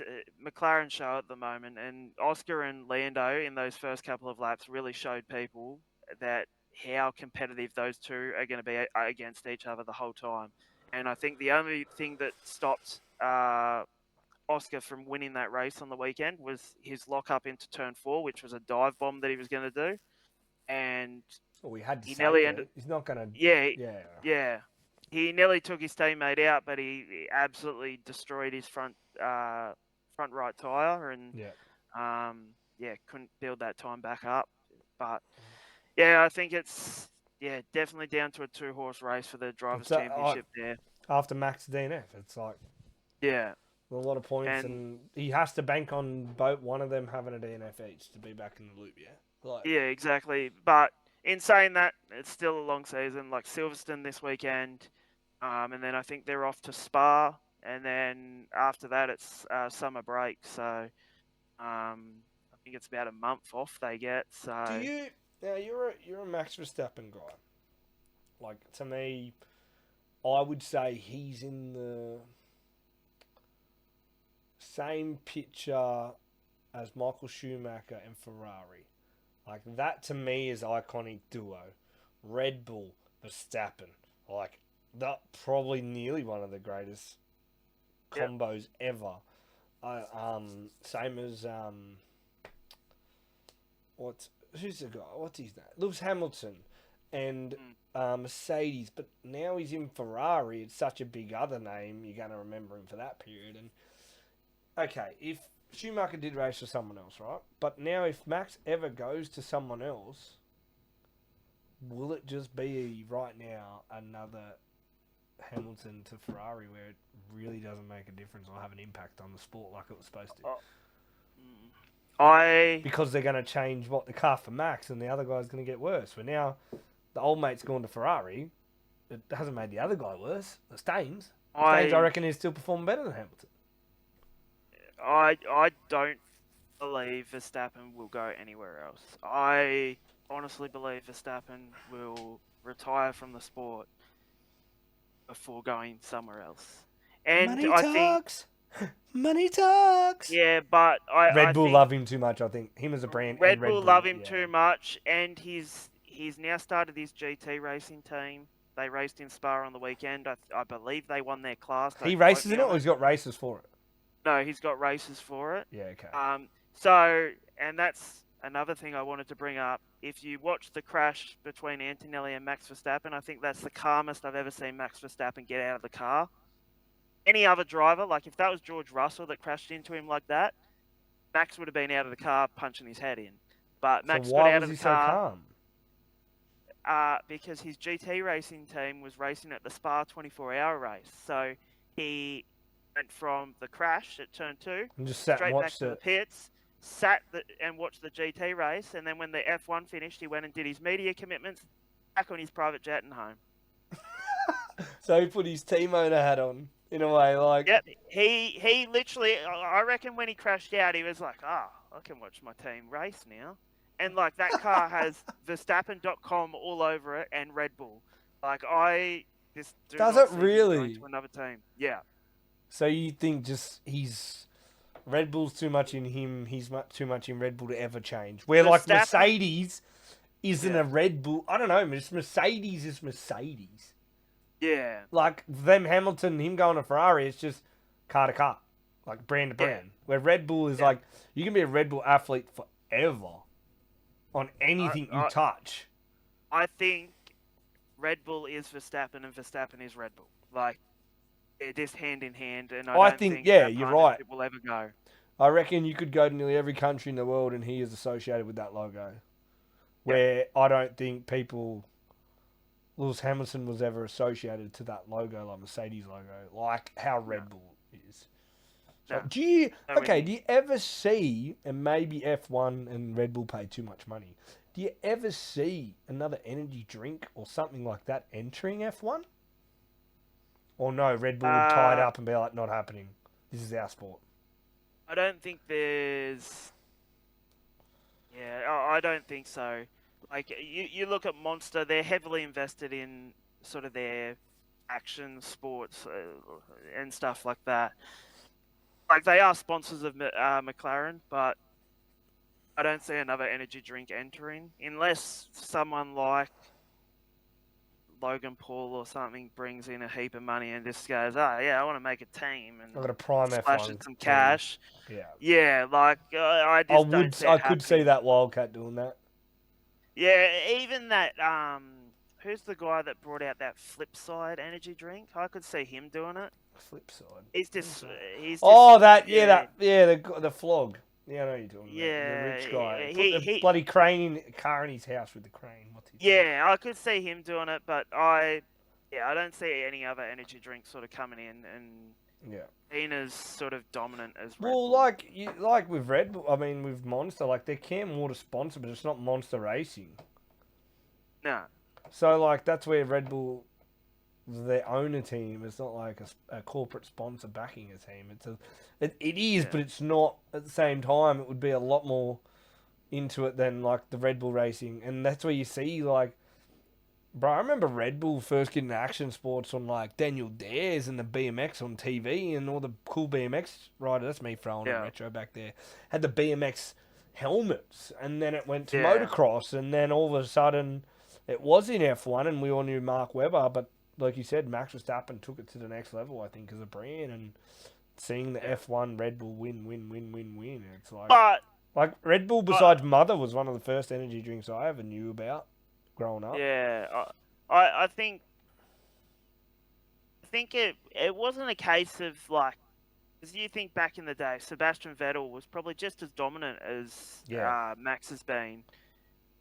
McLaren show at the moment, and Oscar and Lando in those first couple of laps really showed people that how competitive those two are going to be against each other the whole time. And I think the only thing that stopped Oscar from winning that race on the weekend was his lock up into turn 4, which was a dive bomb that he was going to do, and Well, we had to he say nearly it. ended. He's not going to. Yeah, Yeah. yeah. He nearly took his teammate out, but he absolutely destroyed his front right tire, and couldn't build that time back up. But yeah, I think it's definitely down to a 2-horse race for the drivers' championship there. After Max DNF, it's like Yeah, a lot of points, and he has to bank on one of them having a DNF each to be back in the loop. Yeah. yeah, exactly. But in saying that, it's still a long season. Like Silverstone this weekend. And then I think they're off to Spa, and then after that it's summer break. So I think it's about a month off they get. So do you now? You're a Max Verstappen guy. Like, to me, I would say he's in the same picture as Michael Schumacher and Ferrari. Like, that to me is iconic duo. Red Bull, Verstappen. Like, that probably nearly one of the greatest combos ever. Same as who's the guy? What's his name? Lewis Hamilton and Mercedes. But now he's in Ferrari. It's such a big other name. You're going to remember him for that period. And okay, if Schumacher did race for someone else, right? But now if Max ever goes to someone else, will it just be right now another Hamilton to Ferrari where it really doesn't make a difference or have an impact on the sport like it was supposed to? Because they're going to change the car for Max, and the other guy's going to get worse. Where now the old mate's gone to Ferrari, it hasn't made the other guy worse. The Staines, I reckon, he's still performing better than Hamilton. I don't believe Verstappen will go anywhere else. I honestly believe Verstappen will retire from the sport before going somewhere else. And Money talks. Money talks. Yeah, but Red Bull love him too much. I think him as a brand. Red Bull love him too much, and he's now started his GT racing team. They raced in Spa on the weekend. I believe they won their class. He races in it, or he's got races for it? No, he's got races for it. Yeah, okay. So, and that's another thing I wanted to bring up. If you watch the crash between Antonelli and Max Verstappen, I think that's the calmest I've ever seen Max Verstappen get out of the car. Any other driver, like if that was George Russell that crashed into him like that, Max would have been out of the car punching his head in. But Max got out of the car. So calm? Because his GT racing team was racing at the Spa 24-hour race. So he went from the crash at turn 2 and just sat straight and back to the pits, and watched the GT race. And then when the F1 finished, he went and did his media commitments, back on his private jet and home. So he put his team owner hat on, in a way, like... Yep, he literally, I reckon when he crashed out, he was like, I can watch my team race now. And, like, that car has Verstappen.com all over it and Red Bull. Like, Does it really? Going to another team. Yeah. So you think just he's Red Bull's too much in him. He's too much in Red Bull to ever change. Where like Mercedes isn't a Red Bull. I don't know. Mercedes is Mercedes. Yeah. Like them Hamilton, him going to Ferrari, it's just car to car, like brand to brand. Where Red Bull is like you can be a Red Bull athlete forever on anything you touch. I think Red Bull is Verstappen and Verstappen is Red Bull. Like they're just hand in hand, and I don't think that you're right. Will ever go. I reckon you could go to nearly every country in the world, and he is associated with that logo. Where I don't think Lewis Hamilton was ever associated to that logo, like Mercedes logo, like how Red Bull is. So, do you ever see, and maybe F1 and Red Bull pay too much money, do you ever see another energy drink or something like that entering F1? Or no, Red Bull would tie it up and be like, not happening. This is our sport. I don't think there's... Yeah, I don't think so. Like, you look at Monster, they're heavily invested in sort of their action sports and stuff like that. Like, they are sponsors of McLaren, but I don't see another energy drink entering. Unless someone like Logan Paul or something brings in a heap of money and just goes, oh, yeah, I want to make a team. And I've got a prime splash F1 some cash. Yeah. Yeah, like, I just don't see it I could see that Wildcat doing that. Yeah, even that, who's the guy that brought out that Flipside energy drink? I could see him doing it. Flipside? He's just... the flog. Yeah, I know you're talking about. The rich guy. Put the bloody car in his house with the crane. What's his name? I could see him doing it, but I don't see any other energy drink sort of coming in and being as sort of dominant as Red Bull. like with Red Bull, I mean with Monster, like they're Cam Water sponsor, but it's not Monster Racing. No. So like that's where Red Bull, their owner team, it's not like a corporate sponsor backing a team. It is, but it's not at the same time. It would be a lot more into it than like the Red Bull Racing, and that's where you see like, bro, I remember Red Bull first getting action sports on like Daniel Dares and the BMX on TV and all the cool BMX riders. That's me throwing a retro back there. Had the BMX helmets, and then it went to motocross, and then all of a sudden it was in F1, and we all knew Mark Webber, but like you said, Max Verstappen took it to the next level, I think, as a brand, and seeing the F1 Red Bull win. It's like Red Bull besides Mother was one of the first energy drinks I ever knew about growing up. Yeah, I think it wasn't a case of like, as you think back in the day, Sebastian Vettel was probably just as dominant as Max has been.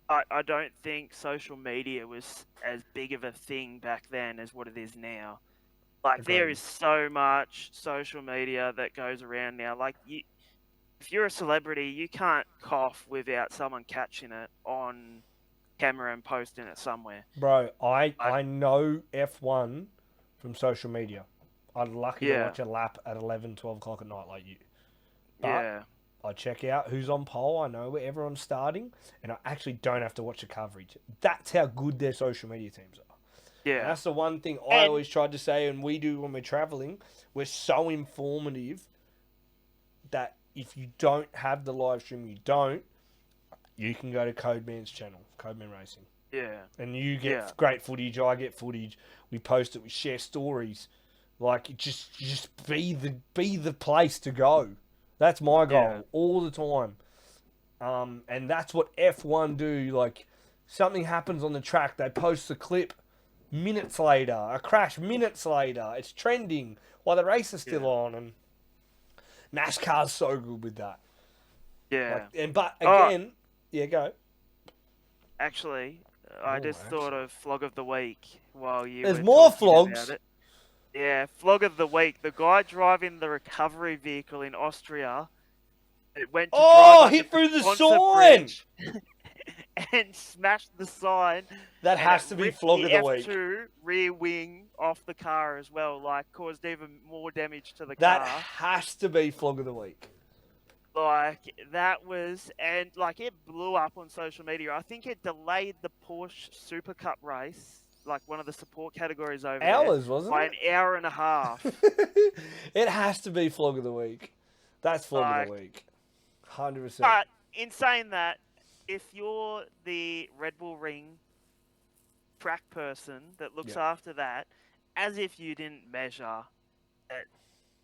I don't think social media was as big of a thing back then as what it is now. Like, there is so much social media that goes around now. Like, if you're a celebrity, you can't cough without someone catching it on camera and posting it somewhere. Bro, I know F1 from social media. I'm lucky to watch a lap at 11, 12 o'clock at night like you. But I check out who's on pole. I know where everyone's starting, and I actually don't have to watch the coverage. That's how good their social media teams are. Yeah, and that's the one thing I always tried to say, and we do when we're traveling. We're so informative that if you don't have the live stream, you can go to Codeman's channel, Codeman Racing. Yeah, and you get great footage. I get footage. We post it. We share stories. Like, just be the place to go. That's my goal all the time. And that's what F1 do. Like, something happens on the track, they post the clip minutes later, a crash minutes later. It's trending while the race is still on, and NASCAR's so good with that. Yeah. But again, go. Actually, I just thought of flog of the week while you. There's more flogs. About it. Yeah, flog of the week. The guy driving the recovery vehicle in Austria, it went to drive hit through the sign and smashed the sign. That has to be flog of the week. F2 rear wing off the car as well, like caused even more damage to the car. That has to be flog of the week. Like, that was, and like it blew up on social media. I think it delayed the Porsche Super Cup race, like one of the support categories over Hours, there, wasn't by it? an hour and a half. It has to be flog of the week. That's flog of Like, the week. 100%. but in saying that, if you're the Red Bull Ring track person that looks Yeah. after that, as if you didn't measure that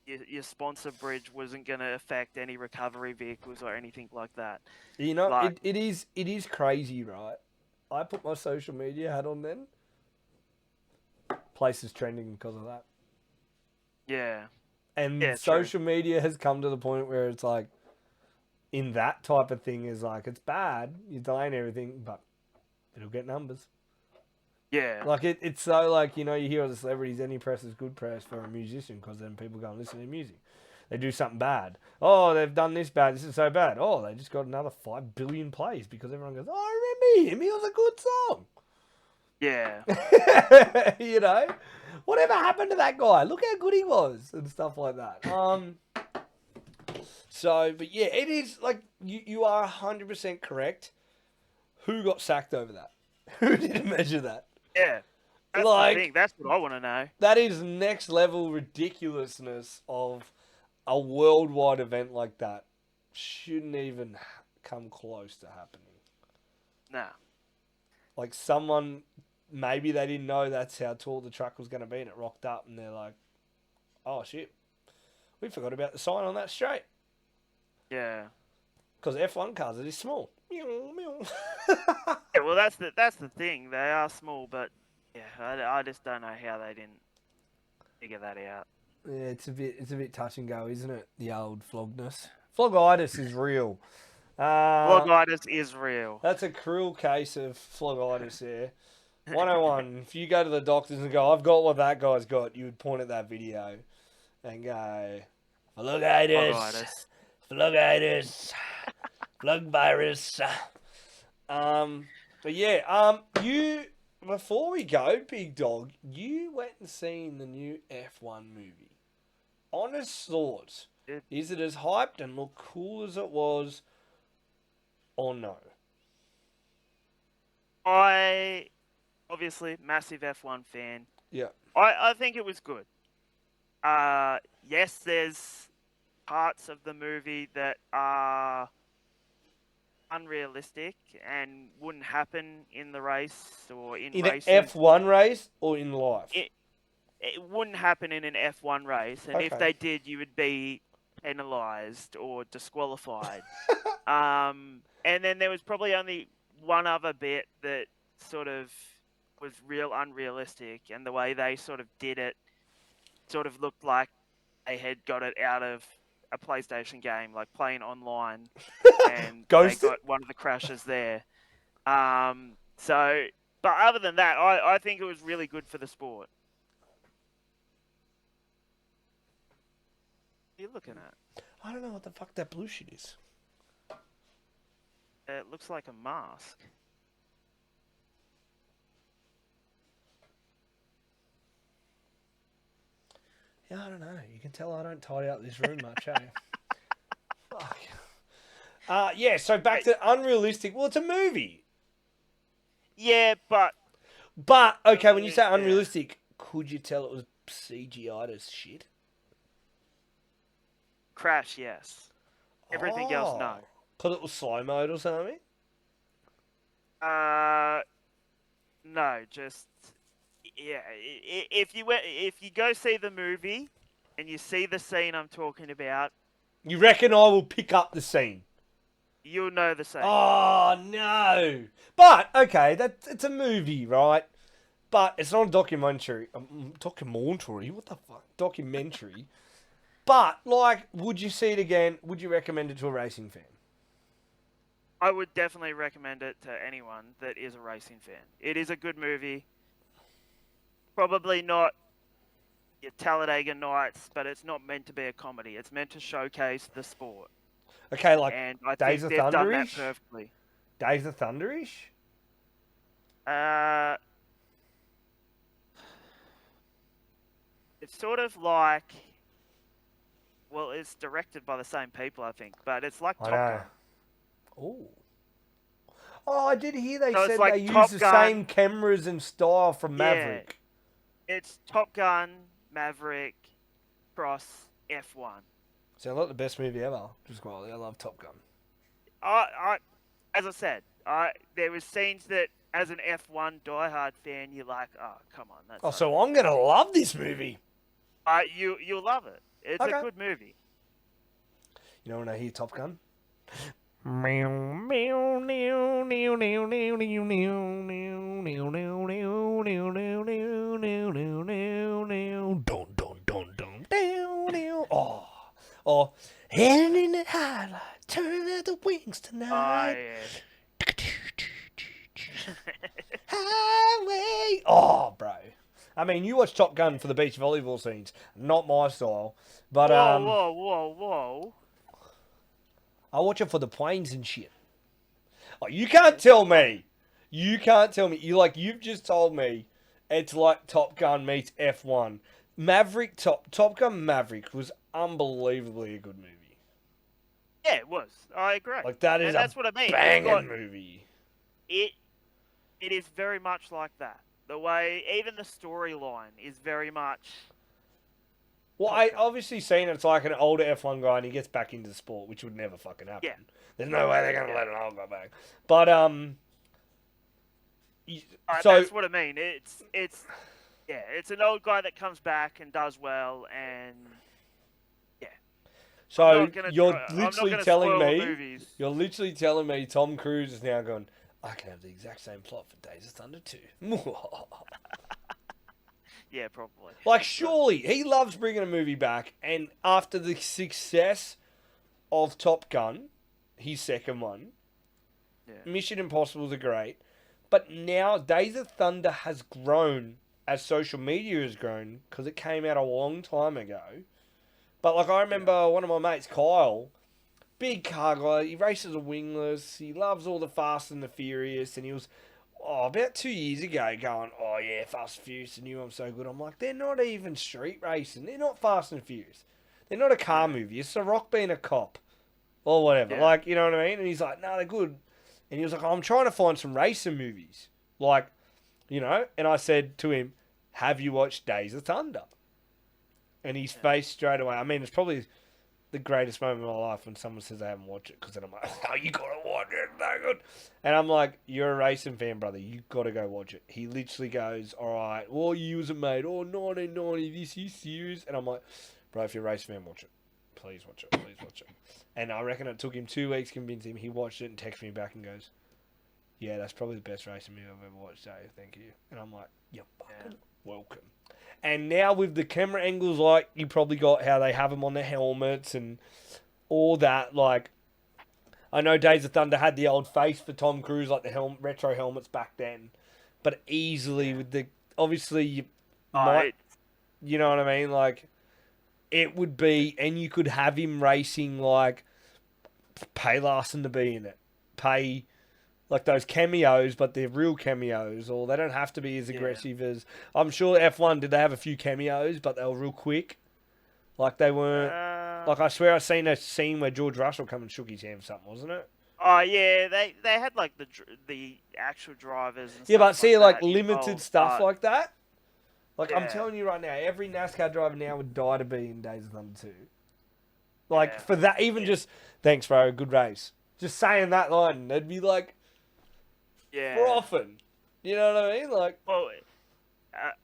your sponsor bridge wasn't going to affect any recovery vehicles or anything like that. You know, Like, it is crazy, right? I put my social media hat on then. Place is trending because of that. yeah. And Yeah, true. social media has come to the point where it's like, in that type of thing is like, it's bad, you're delaying everything, but it'll get numbers. Yeah. Like, it's so like, you know, you hear all the celebrities, any press is good press for a musician because then people go and listen to music. They do something bad. Oh, they've done this bad. This is so bad. Oh, they just got another 5 billion plays because everyone goes, oh, I remember him. He was a good song. Yeah. You know? Whatever happened to that guy? Look how good he was and stuff like that. So, but yeah, it is like you are 100% correct. Who got sacked over that? Who didn't measure that? Yeah. That's Like, the thing. That's what I want to know. that is next level ridiculousness of a worldwide event like that. Shouldn't even come close to happening. No. Like, someone, maybe they didn't know that's how tall the truck was going to be and it rocked up and they're like, oh shit, we forgot about the sign on that straight. Yeah. Because F1 cars are this small. Yeah, well, that's the thing. They are small, but yeah, I just don't know how they didn't figure that out. Yeah, it's a bit touch and go, isn't it? The old flogness. Flogitis is real. Flogitis is real. That's a cruel case of flogitis there. 101. If you go to the doctors and go, I've got what that guy's got, you would point at that video and go, flogitis, flogitis, flug virus. But yeah, you, before we go, big dog, you went and seen the new F1 movie. Honest thoughts. Is it as hyped and look cool as it was, or no? I, obviously, massive F1 fan. Yeah. I think it was good. Yes, there's parts of the movie that are unrealistic and wouldn't happen in the race or in races. an F1 race or in life? It wouldn't happen in an F1 race, and if Okay. they did, you would be penalised or disqualified. And then there was probably only one other bit that sort of was real unrealistic, and the way they sort of did it sort of looked like they had got it out of a PlayStation game, like playing online, and they got one of the crashes there. So, but other than that, I think it was really good for the sport. What are you looking at? I don't know what the fuck that blue shit is. It looks like a mask. Yeah, I don't know. You can tell I don't tidy up this room much, eh? Fuck. Yeah, so back to unrealistic. Well, it's a movie. Yeah, but... But, okay, when you say unrealistic, could you tell it was CGI'd as shit? Crash, yes. Everything else, no. Because it was slow-mode or something? No, just... Yeah, if you go see the movie and you see the scene I'm talking about, you reckon I will pick up the scene? You'll know the scene. Oh no! But okay, it's a movie, right? But it's not a documentary. Documentary? What the fuck? Documentary. But like, would you see it again? Would you recommend it to a racing fan? I would definitely recommend it to anyone that is a racing fan. It is a good movie. Probably not your Talladega Nights, but it's not meant to be a comedy. It's meant to showcase the sport. Okay, like and I Days think of they've done that Thunderish? perfectly. Days of Thunderish? It's sort of like, well, it's directed by the same people, I think, but it's like Top Gun. Oh. Oh, I did hear they So said like they use Top the Gun. same cameras and style from Maverick. It's Top Gun, Maverick, cross F1. Sounds like the best movie ever. Just quietly, I love Top Gun. As I said, there was scenes that, as an F1 diehard fan, you're like, oh, come on, that's. Oh, so I'm gonna love this movie. You'll love it. It's a good movie. You know when I hear Top Gun? Oh, heading in the highlight, turning at the wings tonight. Highway. Oh, bro. I mean, you watch Top Gun for the beach volleyball scenes. Not my style. But, whoa. I watch it for the planes and shit. Oh, you can't tell me. You've just told me it's like Top Gun meets F1. Top Gun Maverick was unbelievably a good movie. Yeah, it was. I agree. Like, that's what I mean. Banging movie. It is very much like that. The way, even the storyline is very much. Well, I obviously seen it's like an older F1 guy and he gets back into sport, which would never fucking happen. Yeah. There's no way they're gonna let an old guy back. But so that's what I mean. It's an old guy that comes back and does well, and yeah. So you're literally telling me Tom Cruise is now going, I can have the exact same plot for Days of Thunder 2. Yeah, probably. Like, surely he loves bringing a movie back, and after the success of Top Gun, his second one, Mission Impossible is great, but now Days of Thunder has grown as social media has grown because it came out a long time ago. But like, I remember one of my mates, Kyle, big car guy, he races a wingless, he loves all the Fast and the Furious, and he was about 2 years ago going, oh yeah, Fast and Furious, and I'm so good. I'm like, they're not even street racing. They're not Fast and Furious. They're not a car movie. It's The Rock being a cop. Or whatever. Yeah. Like, you know what I mean? And he's like, no, they're good. And he was like, I'm trying to find some racing movies. Like, you know? And I said to him, have you watched Days of Thunder? And his face straight away. I mean, it's probably the greatest moment of my life when someone says they haven't watched it. Because then I'm like, oh, you got to watch it. It's so good. And I'm like, you're a racing fan, brother. You got to go watch it. He literally goes, all right, what year was it made? Oh, 1990. This is serious. And I'm like, bro, if you're a racing fan, watch it. Please watch it. Please watch it. And I reckon it took him 2 weeks to convince him. He watched it and texted me back and goes, yeah, that's probably the best racing movie I've ever watched, Dave. Thank you. And I'm like, you're fucking welcome. And now with the camera angles, like, you probably got how they have them on the helmets and all that. Like, I know Days of Thunder had the old face for Tom Cruise, like the retro helmets back then. But easily with the, obviously, you might, you know what I mean? Like, it would be, and you could have him racing, like, pay Larson to be in it. Pay, like, those cameos, but they're real cameos, or they don't have to be as aggressive as... I'm sure F1, did they have a few cameos, but they were real quick? Like, they weren't... like, I swear I seen a scene where George Russell come and shook his hand or something, wasn't it? Oh, yeah, they had, like, the actual drivers and stuff. Yeah, but see, like, limited involved, stuff like that? Like, I'm telling you right now, every NASCAR driver now would die to be in Days of Thunder 2. Like, for that, even just, thanks, bro, good race. Just saying that line, they'd be like, frothing. You know what I mean? Like, well,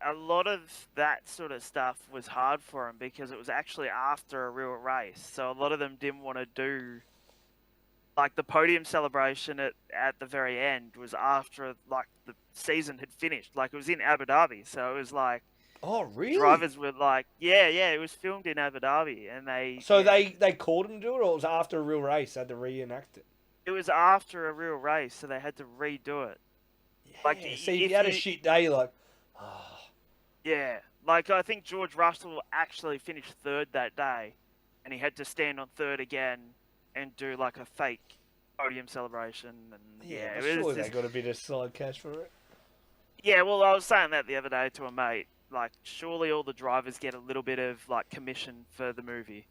a lot of that sort of stuff was hard for them because it was actually after a real race. So a lot of them didn't want to do, like, the podium celebration at the very end was after, like, the season had finished. Like, it was in Abu Dhabi, so it was like... Oh, really? Drivers were like, yeah, it was filmed in Abu Dhabi, and they... So they called him to do it, or it was after a real race, they had to reenact it? It was after a real race, so they had to redo it. Yeah, like, see, if you had a shit day, you're like, oh. Yeah, like, I think George Russell actually finished third that day, and he had to stand on third again and do, like, a fake podium celebration. And yeah, surely they got a bit of side cash for it. Yeah, well, I was saying that the other day to a mate. Like, surely all the drivers get a little bit of, like, commission for the movie.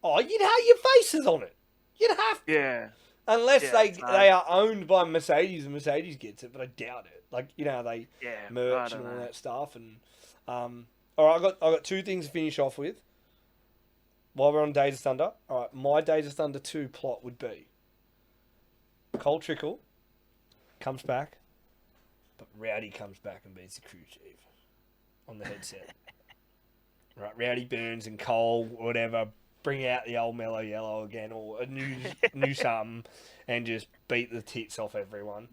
Oh, you'd have your faces on it. You'd have to. Yeah. Unless they are owned by Mercedes and Mercedes gets it, but I doubt it. Like, you know, they merch and all that stuff. And all right, I got two things to finish off with. while we're on Days of Thunder, all right, my Days of Thunder 2 plot would be Cole Trickle comes back, but Rowdy comes back and beats the crew chief on the headset. Right, Rowdy Burns and Cole, whatever, bring out the old Mellow Yellow again, or a new something, and just beat the tits off everyone,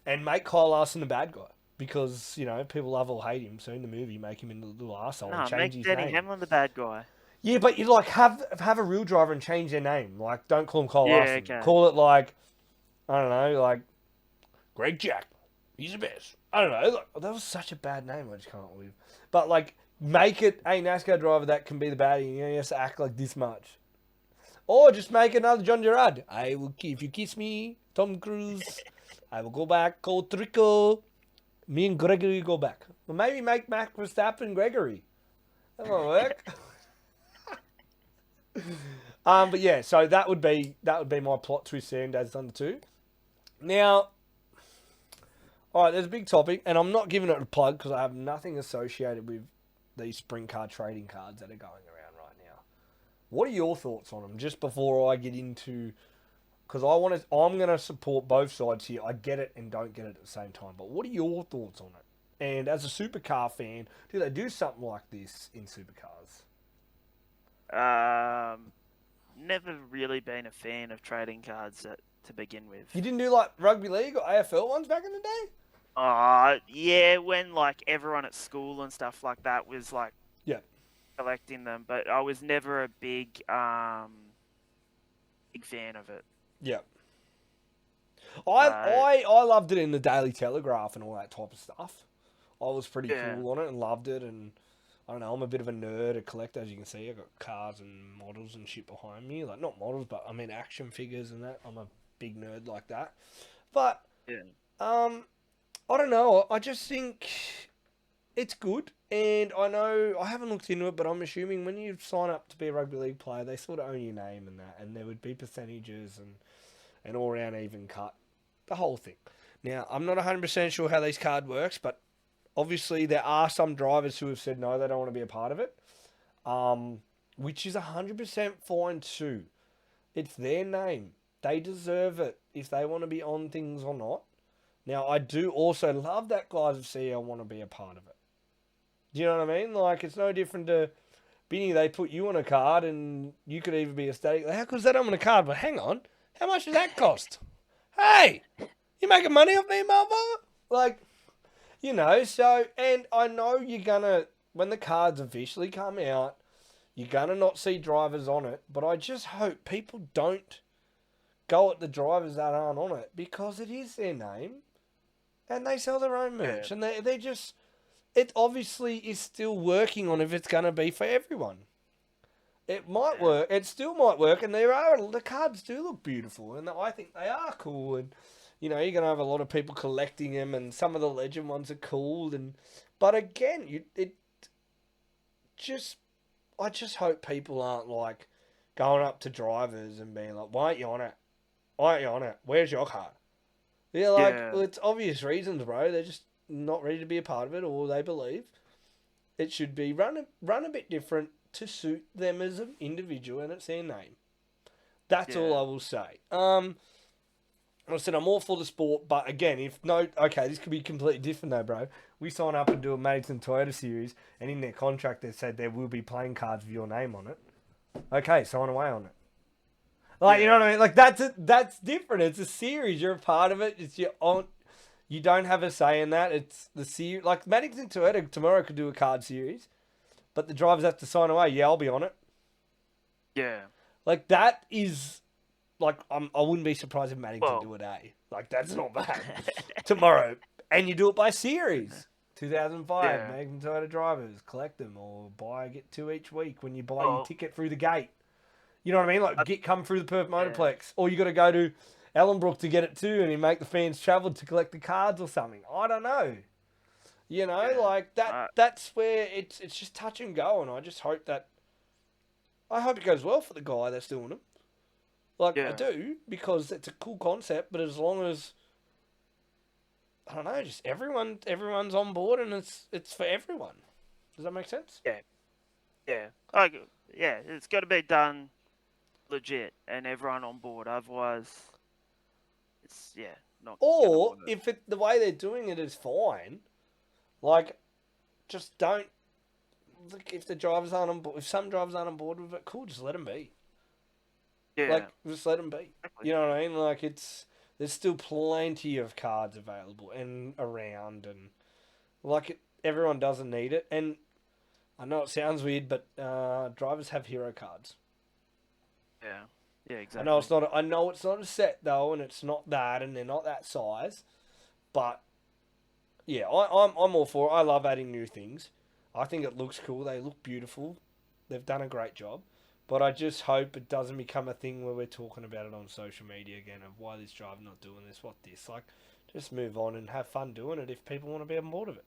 and make Kyle Larson the bad guy because people love or hate him. So in the movie, make him into a little arsehole and change his make Denny name. Hamlin the bad guy. Yeah, but you have a real driver and change their name. Like, don't call him Kyle Larson. Okay. Call it like, I don't know, like Greg Jack. He's the best. I don't know. Like, that was such a bad name. I just can't believe. But like, make it a NASCAR driver that can be the baddie. He has to act like this much. Or just make another John Gerard. If you kiss me, Tom Cruise, I will go back, Cole Trickle. Me and Gregory go back. Well, maybe make Max Verstappen Gregory. That won't work. But yeah, so that would be my plot twist there in Days of Thunder 2. Now, all right, there's a big topic, and I'm not giving it a plug because I have nothing associated with these Sprintcar trading cards that are going around right now. What are your thoughts on them? Just before I get into, because I'm going to support both sides here. I get it and don't get it at the same time. But what are your thoughts on it? And as a supercar fan, do they do something like this in supercars? Never really been a fan of trading cards to begin with. You didn't do like rugby league or AFL ones back in the day? Yeah, when like everyone at school and stuff like that was like collecting them, but I was never a big fan of it. Yeah. I loved it in the Daily Telegraph and all that type of stuff. I was pretty cool on it and loved it, and I don't know, I'm a bit of a nerd, a collector, as you can see. I've got cars and models and shit behind me. Like, not models, but I mean action figures and that. I'm a big nerd like that. But, I don't know. I just think it's good. And I know, I haven't looked into it, but I'm assuming when you sign up to be a rugby league player, they sort of own your name and that. And there would be percentages and all-round even cut. The whole thing. Now, I'm not 100% sure how this card works, but obviously, there are some drivers who have said no, they don't want to be a part of it, which is 100% fine too. It's their name. They deserve it if they want to be on things or not. Now, I do also love that guys of CL want to be a part of it. Do you know what I mean? Like, it's no different to Binny. They put you on a card and you could even be a static. How could that on a card? But hang on. How much does that cost? Hey, you making money off me, motherfucker? Like, so, and I know you're gonna, when the cards officially come out, you're gonna not see drivers on it, but I just hope people don't go at the drivers that aren't on it, because it is their name, and they sell their own merch, and they're just, it obviously is still working on if it's gonna be for everyone. It might work, it still might work, and the cards do look beautiful, and I think they are cool, and you're going to have a lot of people collecting them, and some of the legend ones are cool. But again, I just hope people aren't like going up to drivers and being like, "Why aren't you on it? Why aren't you on it? Where's your card?" They're like, well, it's obvious reasons, bro. They're just not ready to be a part of it, or they believe it should be run a bit different to suit them as an individual, and it's their name. That's all I will say. I said I'm all for the sport, but again, this could be completely different though, bro. We sign up and do a Madison Toyota series, and in their contract they said there will be playing cards with your name on it. Okay, sign away on it. Like, you know what I mean? Like, that's different. It's a series. You're a part of it. It's your own. You don't have a say in that. It's the series. Like, Madison Toyota tomorrow could do a card series, but the drivers have to sign away. Yeah, I'll be on it. Yeah. Like, that is... Like, I wouldn't be surprised if Maddington do it, Like, that's not bad. Tomorrow. And you do it by series. 2005, Maddington Toyota drivers, collect them, or get 2 each week when you buy your ticket through the gate. You know what I mean? Like, come through the Perth Motorplex. Or you got to go to Ellenbrook to get it too, and you make the fans travel to collect the cards or something. I don't know. Like, that's where it's just touch and go, and I just hope I hope it goes well for the guy that's doing them. I do, because it's a cool concept, but as long as, I don't know, just everyone's on board and it's for everyone. Does that make sense? Yeah. Yeah. I yeah, it's got to be done legit and everyone on board. Otherwise, it's not gonna Or work. if the way they're doing it is fine, like just don't. Look, if the drivers aren't on board, if some drivers aren't on board with it, cool, just let them be. Yeah, Like, just let them be. exactly. You know what I mean? Like, there's still plenty of cards available and around, and like everyone doesn't need it. And I know it sounds weird, but drivers have hero cards. Yeah, yeah, I know exactly. it's not. I know it's not a set though, and it's not that, and they're not that size. But yeah, I'm all for it. I love adding new things. I think it looks cool. They look beautiful. They've done a great job. But I just hope it doesn't become a thing where we're talking about it on social media again of why this driver not doing this, what this. Like, just move on and have fun doing it if people want to be on board of it.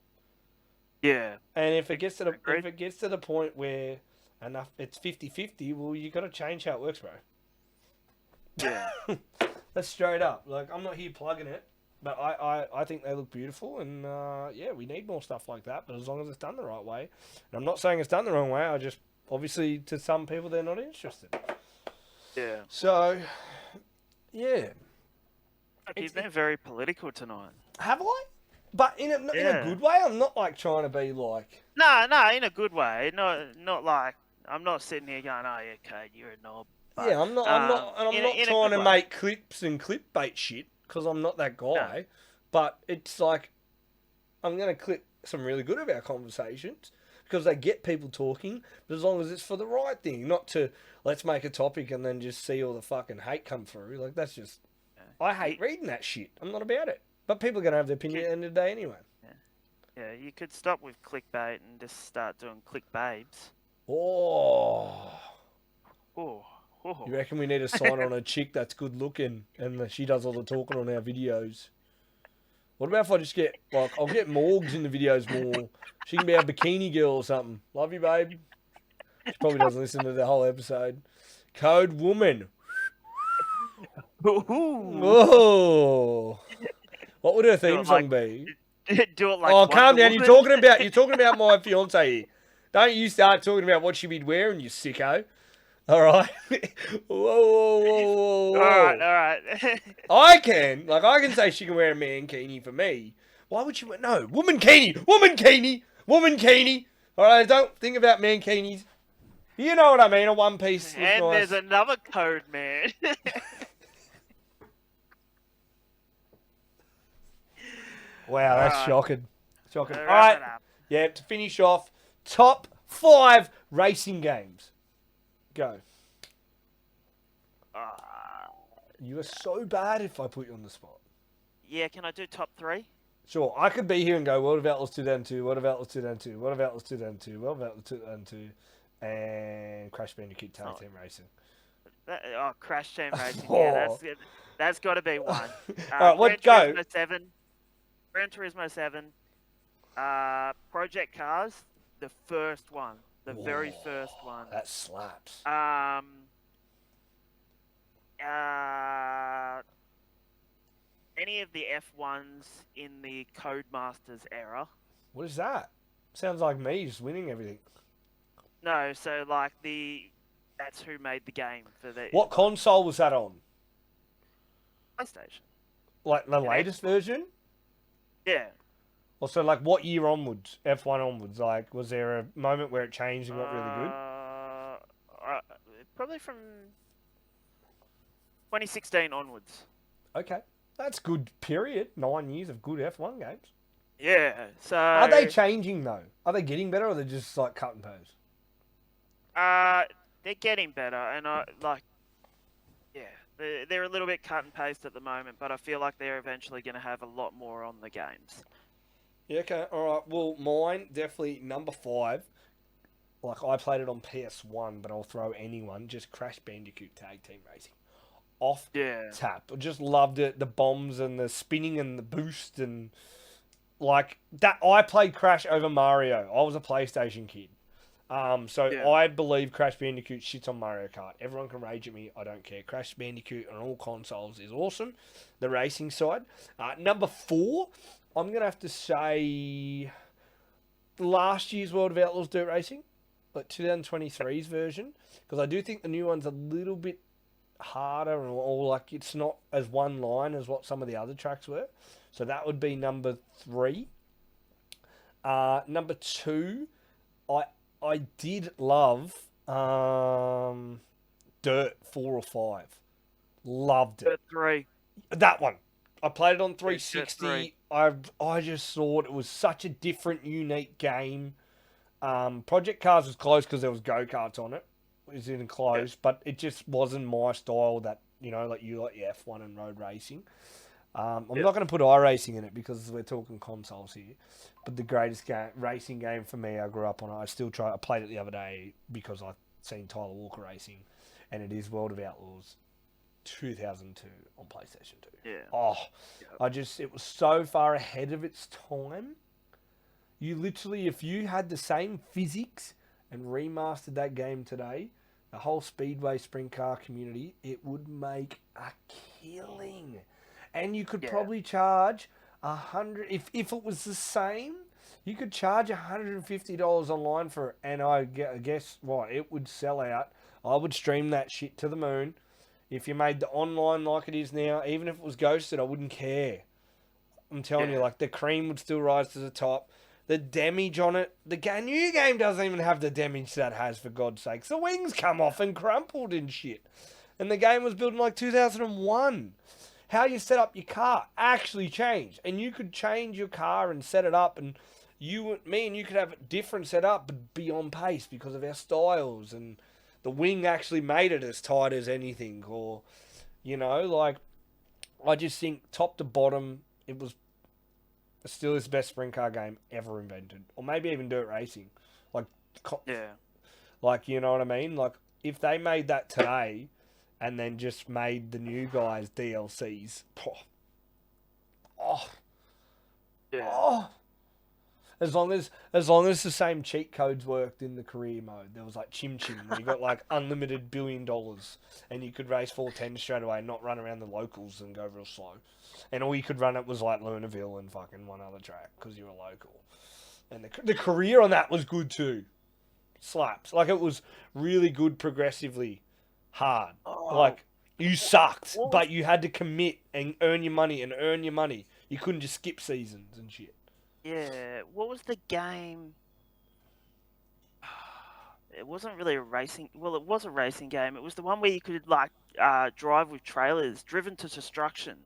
Yeah, And if it gets to the agreed. if it gets to the point where enough it's 50-50, well you got to change how it works, bro. Yeah, That's straight up. Like, I'm not here plugging it, but I think they look beautiful, and yeah, we need more stuff like that. But as long as it's done the right way, and I'm not saying it's done the wrong way. I just obviously to some people they're not interested. yeah. So yeah, Look, you've been very political tonight. have I? But in a Yeah. good way. I'm not like trying to be like. No, no, in a good way. Not like I'm not sitting here going, "Oh, yeah, Kate, you're a knob." But, Yeah, I'm not. I'm not. And I'm not in a trying good to way. make clips and clickbait shit because I'm not that guy. But it's like I'm gonna clip some really good of our conversations because they get people talking. But as long as it's for the right thing, not to let's make a topic and then just see all the fucking hate come through. Like that's just. I hate reading that shit. I'm not about it. But people are gonna have their opinion at the end of the day anyway. Yeah, you could stop with clickbait and just start doing clickbabes. Oh. Oh, oh. You reckon we need to sign on a chick that's good looking and she does all the talking on our videos? What about if I just get, like, I'll get Morgs in the videos more. She can be our bikini girl or something. Love you, babe. She probably doesn't listen to the whole episode. Code Woman. Ooh. Oh. What would her theme song be? Do it like Oh, calm Wonder down. Woman. You're talking about my fiance here. Don't you start talking about what she'd be wearing, you sicko. All right. Whoa. All right. I can say she can wear a mankini for me. Why would she wear, no, womankini. All right, don't think about mankinis. You know what I mean, a one piece. And Nice. there's another code, man. Wow, that's Alright. shocking. Shocking. All Wrap it right, up. yeah, to finish off, top 5 racing games. Go. You are so bad if I put you on the spot. Yeah, can I do top 3? Sure, I could be here and go, what have Outlaws 2002, what have Outlaws 2002, what have Outlaws 2002, what have Outlaws 2002, and Crash Bandicoot Tag Team Racing. Crash Team Racing. Yeah, Oh. that's got to be one. Alright, what go? Gran Turismo 7. Project Cars, the first one. The very first one. That slaps. Any of the F1s in the Codemasters era. What is that? Sounds like me just winning everything. No, so like that's who made the game for the What console was that on? PlayStation. Like the latest version? Yeah. Also, like what year onwards? F1 onwards? Like, was there a moment where it changed and got really good? Probably from 2016 onwards. Okay. That's good period. 9 years of good F1 games. Yeah, so... Are they changing, though? Are they getting better, or are they just, like, cut and paste? They're getting better, and they're a little bit cut and paste at the moment, but I feel like they're eventually going to have a lot more on the games. Yeah, okay, alright. Well, mine, definitely number 5. Like, I played it on PS1, but I'll throw anyone. Just Crash Bandicoot Tag Team Racing. Off tap. I just loved it. The bombs and the spinning and the boost and... Like, that, I played Crash over Mario. I was a PlayStation kid. I believe Crash Bandicoot shits on Mario Kart. Everyone can rage at me. I don't care. Crash Bandicoot on all consoles is awesome. The racing side. Number 4, I'm going to have to say last year's World of Outlaws Dirt Racing. like 2023's version, because I do think the new one's a little bit harder, or like it's not as one line as what some of the other tracks were. So that would be number 3. Number 2, I did love Dirt 4 or 5. Loved it. Dirt 3. That one. I played it on Dirt 360. I just thought it was such a different, unique game. Project Cars was close because there was go-karts on it. It was in close, but it just wasn't my style that, like you like your F1 and road racing. I'm not going to put iRacing in it because we're talking consoles here. But the greatest racing game for me, I grew up on it. I played it the other day because I've seen Tyler Walker racing, and it is World of Outlaws 2002 on PlayStation 2. Yeah. Oh, it was so far ahead of its time. You literally, if you had the same physics and remastered that game today, the whole Speedway Sprintcar community, it would make a killing. And you could probably charge $100, if it was the same, you could charge $150 online for it. And I guess what? It would sell out. I would stream that shit to the moon. If you made the online like it is now, even if it was ghosted, I wouldn't care. I'm telling you, like, the cream would still rise to the top. The damage on it, the new game doesn't even have the damage that has, for God's sakes. The wings come off and crumpled and shit. And the game was built in like 2001. How you set up your car actually changed. And you could change your car and set it up, and me and you could have a different setup, but be on pace because of our styles, and the wing actually made it as tight as anything. Or, I just think top to bottom, it was still the best sprint car game ever invented. Or maybe even dirt racing. Like, you know what I mean? Like, if they made that today and then just made the new guys DLCs. As long as the same cheat codes worked in the career mode. There was like Chim Chim, where you got like unlimited $1 billion, and you could race 410 straight away and not run around the locals and go real slow. And all you could run it was like Lernaville and fucking one other track because you were local. And the career on that was good too. Slaps. Like, it was really good progressively hard. Like, you sucked, but you had to commit and earn your money. You couldn't just skip seasons and shit. Yeah, what was the game? It wasn't really a racing... Well, it was a racing game. It was the one where you could, like, drive with trailers, Driven to Destruction.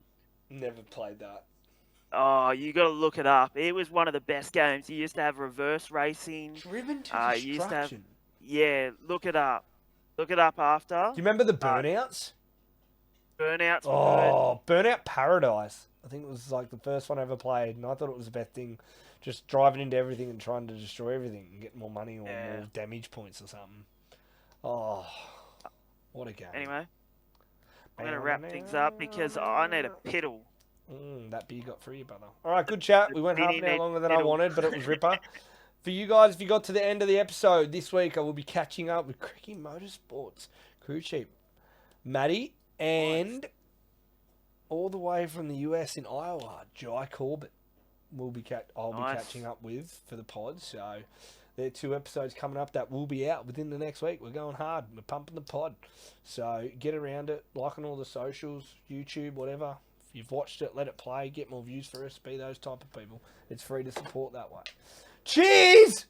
Never played that. Oh, you got to look it up. It was one of the best games. You used to have reverse racing. Driven to Destruction? Yeah, look it up. Look it up after. Do you remember the Burnouts? Burnouts. Burnout Paradise. I think it was like the first one I ever played, and I thought it was the best thing. Just driving into everything and trying to destroy everything and get more money or more damage points or something. Oh, what a game. Anyway, I'm going to wrap things up because I need a piddle. That beer got free, brother. All right, good chat. We went half an hour longer than I wanted, but it was ripper. For you guys, if you got to the end of the episode this week, I will be catching up with Cricky Motorsports crew chief Maddie, and all the way from the US in Iowa, Jai Corbett. I'll be catching up with for the pod. So there are 2 episodes coming up that will be out within the next week. We're going hard. We're pumping the pod. So get around it, like on all the socials, YouTube, whatever. If you've watched it, let it play. Get more views for us. Be those type of people. It's free to support that way. Cheers!